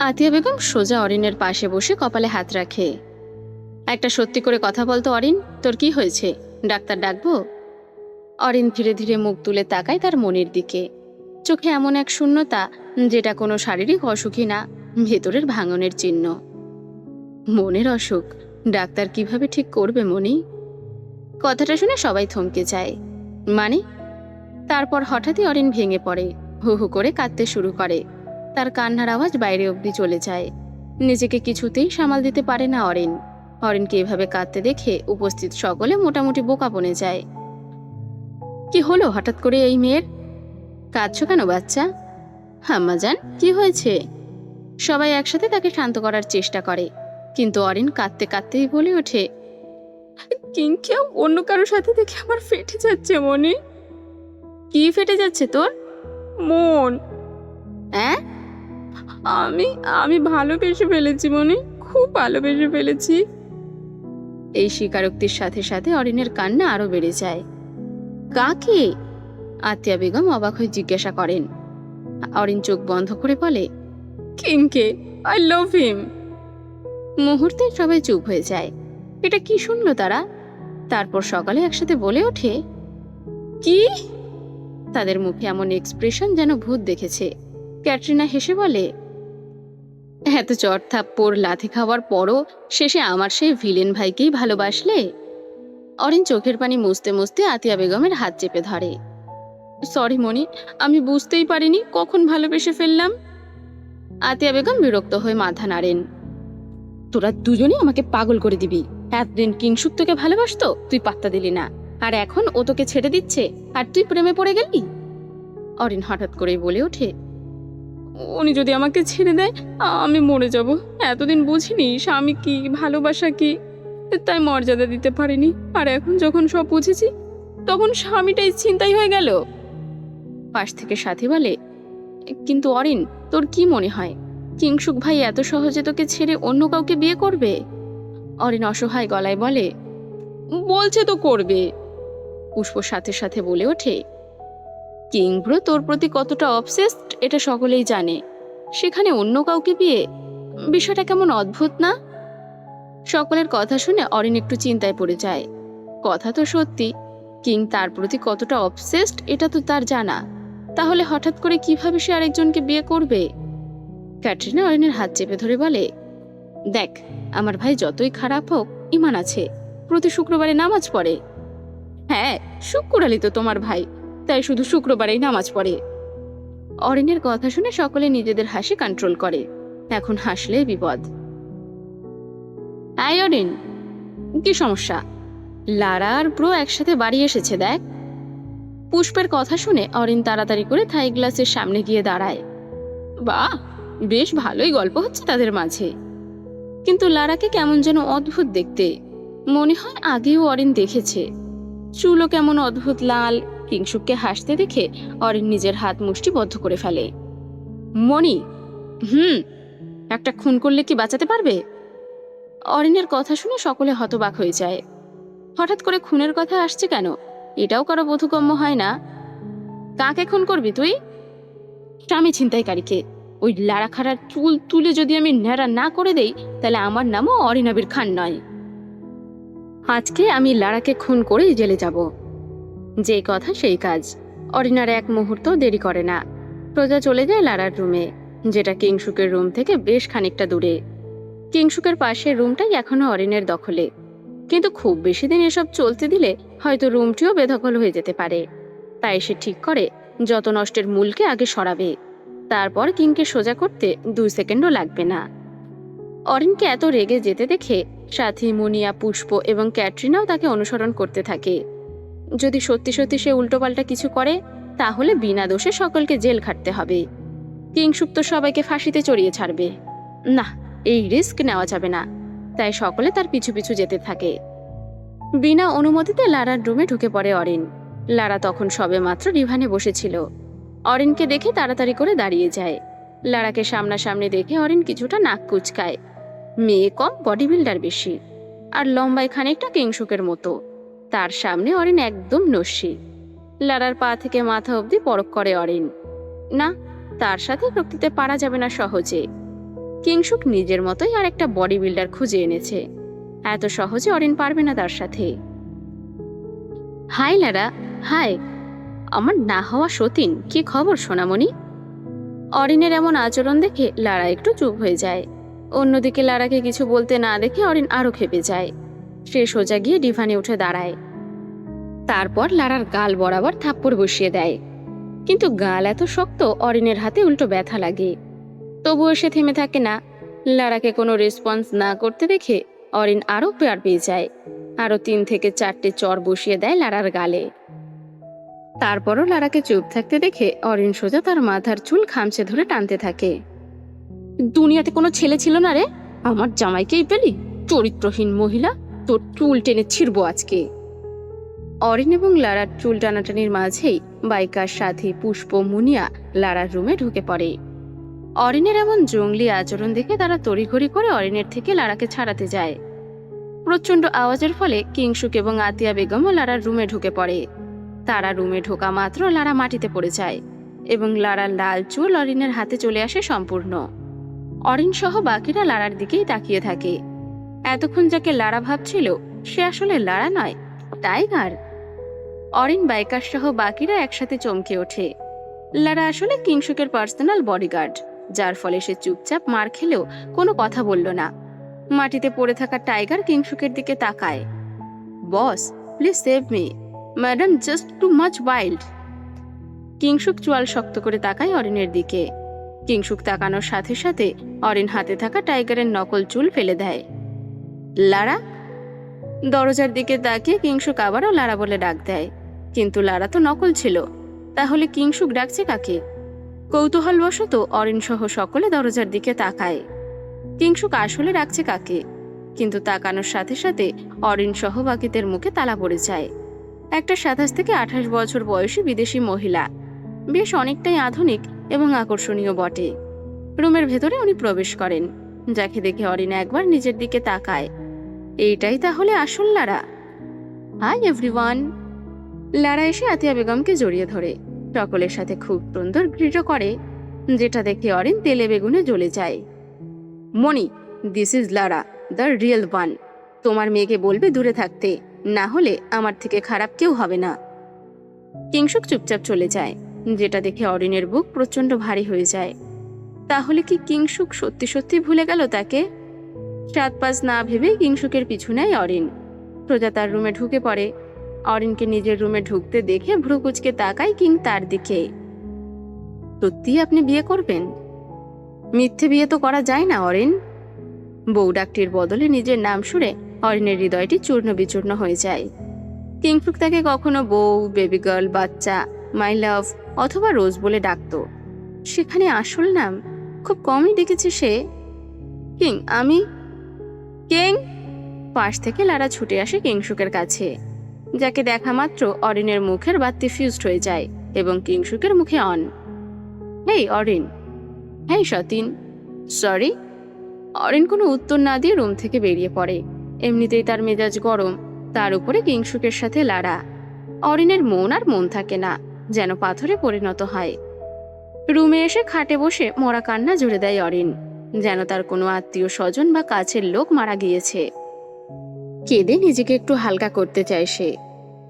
আতিয়া বেগম সোজা অরিনের পাশে বসে কপালে হাত রাখে। একটা সত্যি করে কথা বলতো অরিন, তোর কি হয়েছে? ডাক্তার ডাকবো? অরিন ধীরে ধীরে মুখ তুলে তাকায় তার মনের দিকে। চোখে এমন এক শূন্যতা, যেটা কোনো শারীরিক অসুখই না, ভেতরের ভাঙনের চিহ্ন। মনের অসুখ? ডাক্তার কিভাবে ঠিক করবে মনি? কথাটা শুনে সবাই থমকে যায়। মানে? তারপর হঠাৎই অরিন ভেঙে পড়ে, হু হু করে কাঁদতে শুরু করে। তার কান্নার আওয়াজ বাইরে অবধি চলে যায়। নিজেকে কিছুতেই সামাল দিতে পারে না অরিন। অরিনকে এভাবে কাঁদতে দেখে উপস্থিত সকলে মোটামুটি বোকা বনে যায়। কি হলো হঠাৎ করে এই মেয়ের? কাঁদছো কেন বাচ্চা? আম্মাজান, কি হয়েছে? সবাই একসাথে তাকে শান্ত করার চেষ্টা করে, কিন্তু অরিন কাঁদতে কাঁদতেই বলে ওঠে, কিংকে অন্য কারোর সাথে দেখে আমার ফেটে যাচ্ছে মনে। কি ফেটে যাচ্ছে তোর? মন। হ্যাঁ? আমি আমি ভালোবেসে ফেলেছি মনে, খুব ভালোবেসে ফেলেছি। এই স্বীকারোক্তির সাথে সাথে অরিনের কান্না আরো বেড়ে যায়। কাকে? আতিয়া বেগম অবাক হয়ে জিজ্ঞাসা করেন। অরিন চোখ বন্ধ করে বলে, কিংকে। আই লাভ হিম। মুহূর্তে সবাই চুপ হয়ে যায়। এটা কি শুনলো তারা? তারপর সকালে একসাথে বলে ওঠে, কি? তাদের মুখে এমন এক্সপ্রেশন যেন ভূত দেখেছে। ক্যাটরিনা হেসে বলে, এত চট থাপ্পড় লাথি খাওয়ার পরও শেষে আমার সেই ভিলেন ভাইকেই ভালোবাসলে? অরিন চোখের পানি মুছতে মুছতে আতিয়া বেগমের হাত চেপে ধরে। সরি মনি, আমি বুঝতেই পারিনি কখন ভালোবেসে ফেললাম। আতিয়া বেগম বিরক্ত হয়ে মাথা নাড়েন। তোরা দুজনেই আমাকে পাগল করে দিবি। এতদিন কিংসুক তোকে ভালোবাসতো, তুই পাত্তা দিলি না, আর এখন ও তোকে ছেড়ে দিচ্ছে আর তুই প্রেমে পড়ে গেলি। অরিন হঠাৎ করেই বলে ওঠে, উনি যদি আমাকে ছেড়ে দেয় আমি মরে যাব। এতদিন বুঝিনি স্বামী কি, ভালোবাসা কি, তাই মর্যাদা দিতে পারিনি। আর এখন যখন সব বুঝেছি, তখন স্বামীটাই ছিনতাই হয়ে গেল। পাশ থেকে সাথী বলে, কিন্তু অরিন, তোর কি মনে হয় কিংসুক ভাই এত সহজে তোকে ছেড়ে অন্য কাউকে বিয়ে করবে? অরিন অসহায় গলায় বলে, বলছে তো করবে। পুষ্প সাথে সাথে বলে ওঠে, কিংব্রো তোর প্রতি কতটা অবসেসড এটা সকলেই জানে, সেখানে অন্য কাউকে বিয়ে, বিষয়টা কেমন অদ্ভুত না? সকলের কথা শুনে অরিন একটু চিন্তায় পড়ে যায়। কথা তো সত্যি, কিং তার প্রতি কতটা অবসেসড এটা তো তার জানা, তাহলে হঠাৎ করে কিভাবে সে আরেকজনকে বিয়ে করবে? ক্যাটরিনা অরিনের হাত চেপে ধরে বলে, দেখ, আমার ভাই যতই খারাপ হোক ইমান আছে, প্রতি শুক্রবারে নামাজ পড়ে। হ্যাঁ, শুক্রালি তো তোমার ভাই, তাই শুধু শুক্রবারেই নামাজ পড়ে। অরিনের কথা শুনে সকলে নিজেদের হাসি কন্ট্রোল করে, এখন হাসলে বিপদ। আই অরিন, কি সমস্যা? লারা আর ব্রো একসাথে বাড়ি এসেছে দেখ। পুষ্পের কথা শুনে অরিন তাড়াতাড়ি করে থাই গ্লাসের সামনে গিয়ে দাঁড়ায়। বাহ, বেশ ভালোই গল্প হচ্ছে তাদের মাঝে। কিন্তু লারাকে কেমন যেন অদ্ভুত দেখতে, মনে হয় আগেও অরিন দেখেছে। চুলও কেমন অদ্ভুত লাল। কিংশুককে হাসতে দেখে অরিন নিজের হাত মুষ্টিবদ্ধ করে ফেলে। মণি, হুম, একটা খুন করলে কি বাঁচাতে পারবে? অরিনের কথা শুনে সকলে হতবাক হয়ে যায়। হঠাৎ করে খুনের কথা আসছে কেন, এটাও কারো বোধগম্য হয় না। কাকে খুন করবি তুই? স্বামী ছিনতাইকারীকে। ওই লারাখারার চুল তুলে যদি আমি ন্যাড়া না করে দেই, তাহলে আমার নামও অরিন আবির খান নয়। আজকে আমি লারাকে খুন করেই জেলে যাব। যে কথা সেই কাজ। অরিনার এক মুহূর্ত দেরি করে না। প্রজা চলে যায় লারার রুমে, যেটা কিংশুকের রুম থেকে বেশ খানিকটা দূরে। কিংশুকের পাশের রুমটাই এখনো অরিনের দখলে, কিন্তু খুব বেশি দিন এসব চলতে দিলে হয়তো রুমটিও বেদখল হয়ে যেতে পারে। তাই সে ঠিক করে যত নষ্টের মূলকে আগে সরাবে, তারপর কিংকে সোজা করতে 2 সেকেন্ডও লাগবে না। অরিনকে এত রেগে যেতে দেখে সাথী, মুনিয়া, পুষ্প এবং ক্যাটরিনাও তাকে অনুসরণ করতে থাকে। যদি সত্যি সত্যি সে উল্টোপাল্টা কিছু করে, তাহলে বিনা দোষে সকলকে জেল খাটতে হবে। কিংশুক তো সবাইকে ফাঁসিতে চড়িয়ে ছাড়বে। না, এই রিস্ক নেওয়া যাবে না। তাই সকলে তার পিছু পিছু যেতে থাকে। বিনা অনুমতিতে লারার রুমে ঢুকে পড়ে অরিন। লারা তখন সবেমাত্র ডিভানে বসেছিল। অরিনকে দেখে তাড়াতাড়ি করে দাঁড়িয়ে যায়। লারাকে সামনাসামনি দেখে অরিন কিছুটা নাক কুচকায়। মেয়ে কম, বডি বিল্ডার বেশি, আর লম্বায় খানিকটা কিংশুকের মতো। তার সামনে অরিন একদম নস্যি। লারার পা থেকে মাথা অবধি পরখ করে অরিন। না, তার সাথে রক্তিতে পারা যাবে না সহজে। কিংশুক নিজের মতোই আর একটা বডি বিল্ডার খুঁজে এনেছে। এত সহজে অরিন পারবে না তার সাথে। হাই লারা। হাই। আমার না হওয়া সতীন, কি খবর সোনামণি? অরিনের এমন আচরণ দেখে লারা একটু চুপ হয়ে যায়। অন্যদিকে লারাকে কিছু বলতে না দেখে অরিন আরো ক্ষেপে যায়। সে সোজা গিয়ে ডিভানে উঠে দাঁড়ায়। তারপর লারার গাল বরাবর থাপ্পড় বসিয়ে দেয়। কিন্তু গাল এত শক্ত, অরিনের হাতে উল্টো ব্যথা লাগে। তবুও সে থেমে থাকে না। লারাকে কোনো রেসপন্স না করতে দেখে অরিন আরো পেয়ার পেয়ে যায়। আরো 3 থেকে 4টে চর বসিয়ে দেয় লারার গালে। তারপরও লারাকে চুপ থাকতে দেখে অরিন সোজা তার মাথার চুল খামচে ধরে টানতে থাকে। দুনিয়াতে কোনো ছেলে ছিল না রে, আমার জামাইকেই পেলি? চরিত্রহীন মহিলা, তোর চুল টেনে ছিড়বো আজকে। অরিন এবং লারার চুল টানাটানির মাঝেই বাইকার সাথী, পুষ্প, মুনিয়া লারার রুমে ঢুকে পড়ে। অরিনের এমন জঙ্গলি আচরণ দেখে তারা তড়িঘড়ি করে অরিনের থেকে লারাকে ছাড়াতে যায়। প্রচন্ড আওয়াজের ফলে কিংশুক এবং আতিয়া বেগমও লারার রুমে ঢুকে পড়ে। তারা রুমে ঢোকা মাত্র লারা মাটিতে পড়ে যায় এবং লারার লাল চুল অরিনের হাতে চলে আসে সম্পূর্ণ। অরিন সহ বাকিরা লারার দিকেই তাকিয়ে থাকে। এতক্ষণ যাকে লারা ভাবছিল, সে আসলে লারা নয়, টাইগার। অরিন, বাইকার সহ বাকিরা একসাথে চমকে ওঠে। লারা আসলে কিংশুকের পার্সোনাল বডিগার্ড, যার ফলে সে চুপচাপ মার খেলেও কোনো কথা বলল না। মাটিতে পড়ে থাকা টাইগার কিংশুকের দিকে তাকায়। Boss, please save me, madam just too much wild. Kinshuk চোয়াল শক্ত করে তাকায় অরিনের দিকে। কিংশুক তাকানোর সাথে সাথে অরিন হাতে থাকা টাইগারের নকল চুল ফেলে দেয়। লারা। দরজার দিকে তাকিয়ে কিংশুক আবারও লারা বলে ডাক দেয়, কিন্তু লারা তো নকল ছিল। তাহলে কিংশুক ডাকছে কাকে? কৌতূহলবশত অরিন সহ সকলে দরজার দিকে তাকায়। কিংশুক আসলে ডাকছে কাকে? কিন্তু তাকানোর সাথে সাথে অরিন সহ বাকিদের মুখে তালা পড়ে যায়। একটা 27 থেকে 28 বছর বয়সী বিদেশি মহিলা, বেশ অনেকটাই আধুনিক এবং আকর্ষণীয় বটে। রুমের ভেতরে উনি প্রবেশ করেন, যাকে দেখে অরিন একবার নিজের দিকে তাকায়। এইটাই তাহলে আসল লারা। Hi everyone. লারা এসে আতিয়া বেগমকে জড়িয়ে ধরে সকলের সাথে খুব সুন্দর গ্রিট করে, যেটা দেখে অরিন তেলে বেগুনে জ্বলে যায়। Moni, this is Lara, the real one. তোমার মেয়েকে বলবে দূরে থাকতে, না হলে আমার থেকে খারাপ কেউ হবে না। কিংশুক চুপচাপ চলে যায়, যেটা দেখে অরিনের বুক প্রচন্ড ভারী হয়ে যায়। তাহলে কি কিংশুক সত্যি সত্যি ভুলে গেল তাকে? 7-5 না ভেবে কিংশুকের পিছু নেয় অরিন। প্রজা তার রুমে ঢুকে পড়ে। অরিনকে নিজের রুমে ঢুকতে দেখে ভ্রু কুচকে তাকায় কিং তার দিকে। সত্যি আপনি বিয়ে করবেন? মিথ্যে বিয়ে তো করা যায় না অরিন। বউ ডাকটির বদলে নিজের নাম শুনে অরিনের হৃদয়টি চূর্ণ বিচূর্ণ হয়ে যায়। কিংশুক তাকে কখনো বউ, বেবি গার্ল, বাচ্চা, মাই লাভ অথবা রোজ বলে ডাকতো। সেখানে আসল নাম খুব কমই ডেকেছে সে। কিং, আমি কিং! পাশ থেকে লারা ছুটে আসে কিংসুকের কাছে, যাকে দেখা মাত্র অরিনের মুখের বাতি ফিউজড হয়ে যায় এবং কিংসুকের মুখে অন। হেই অরিন! হেই সতীন! সরি। অরিন কোনো উত্তর না দিয়ে রুম থেকে বেরিয়ে পড়ে। এমনিতেই তার মেজাজ গরম, তার উপরে কিংসুকের সাথে লাড়া। অরিনের মন আর মন থাকে না, যেন পাথরে পরিণত হয়। রুমে এসে খাটে বসে মরা কান্না জুড়ে দেয় অরিন, যেন তার কোনো আত্মীয় স্বজন বা কাছের লোক মারা গিয়েছে। কেঁদে নিজেকে একটু হালকা করতে চায় সে,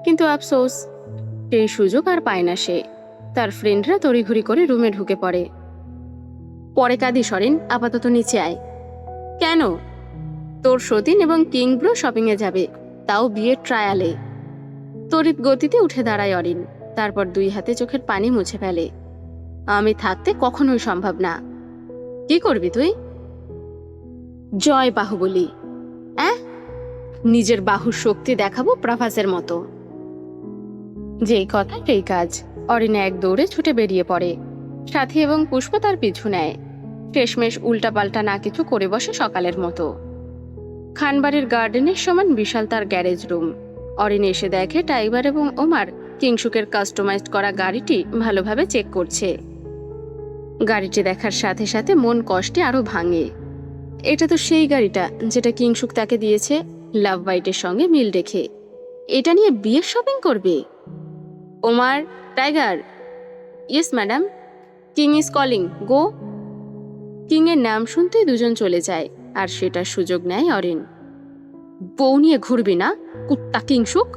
কিন্তু আফসোস, সেই সুযোগ আর পায় না সে। তার ফ্রেন্ডরা তড়িঘড়ি করে রুমে ঢুকে পড়ে। পরে কাঁদিস অরিন, আপাতত নিচে আয়। কেন? তোর সতীন এবং কিংব্রো শপিংয়ে যাবে, তাও বিয়ের ট্রায়ালে। তড়িৎ গতিতে উঠে দাঁড়ায় অরিন, তারপর 2 হাতে চোখের পানি মুছে ফেলে। আমি থাকতে কখনোই সম্ভব না। কি করবি তুই? জয় বাহুবলী। নিজের বাহুর শক্তি দেখাবো প্রভাসের মতো। যেই কথা সেই কাজ। অরিন এক দৌড়ে ছুটে বেরিয়ে পড়ে। সাথী এবং পুষ্প তার পিছু নেয়। শেষমেশ উল্টাপাল্টা না কিছু করে বসে সকালের মতো। খানবাড়ির গার্ডেনের সমান বিশাল তার গ্যারেজ রুম। অরিন এসে দেখে টাইগার এবং ওমার কিংসুকের কাস্টমাইজড করা গাড়িটি ভালোভাবে চেক করছে। গাড়িটি দেখার সাথে সাথে মন কষ্টে আরো ভাঙে। এটা তো সেই গাড়িটা যেটা কিংসুক তাকে দিয়েছে, লাভ বাইটের সঙ্গে মিল রেখে। এটা নিয়ে বিয়ের শপিং করবে? Omar, tiger. Yes madam. King is calling, go. King এর নাম শুনতেই দুজন চলে যায়, আর সেটার সুযোগ নেয় অরিন। বউ নিয়ে ঘুরবি না, কুত্তা কিংসুক!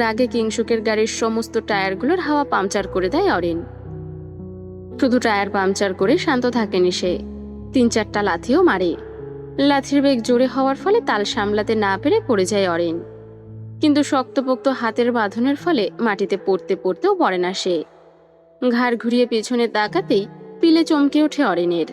রাগে কিংসুকের গাড়ির সমস্ত টায়ারগুলোর হাওয়া পাংচার করে দেয় অরিন। শুধু টায়ার পাংচার করে শান্ত থাকেনি সে, 3-4টা লাথিও মারে। লাথির বেগ জোরে হওয়ার ফলে তাল সামলাতে না পেরে পড়ে যায় অরিন, কিন্তু শক্তপোক্ত হাতের বাঁধনের ফলে মাটিতে পড়তে পড়তেও পড়ে না সে। ঘাড় ঘুরিয়ে পেছনে তাকাতেই পিলে চমকে ওঠে অরিনের।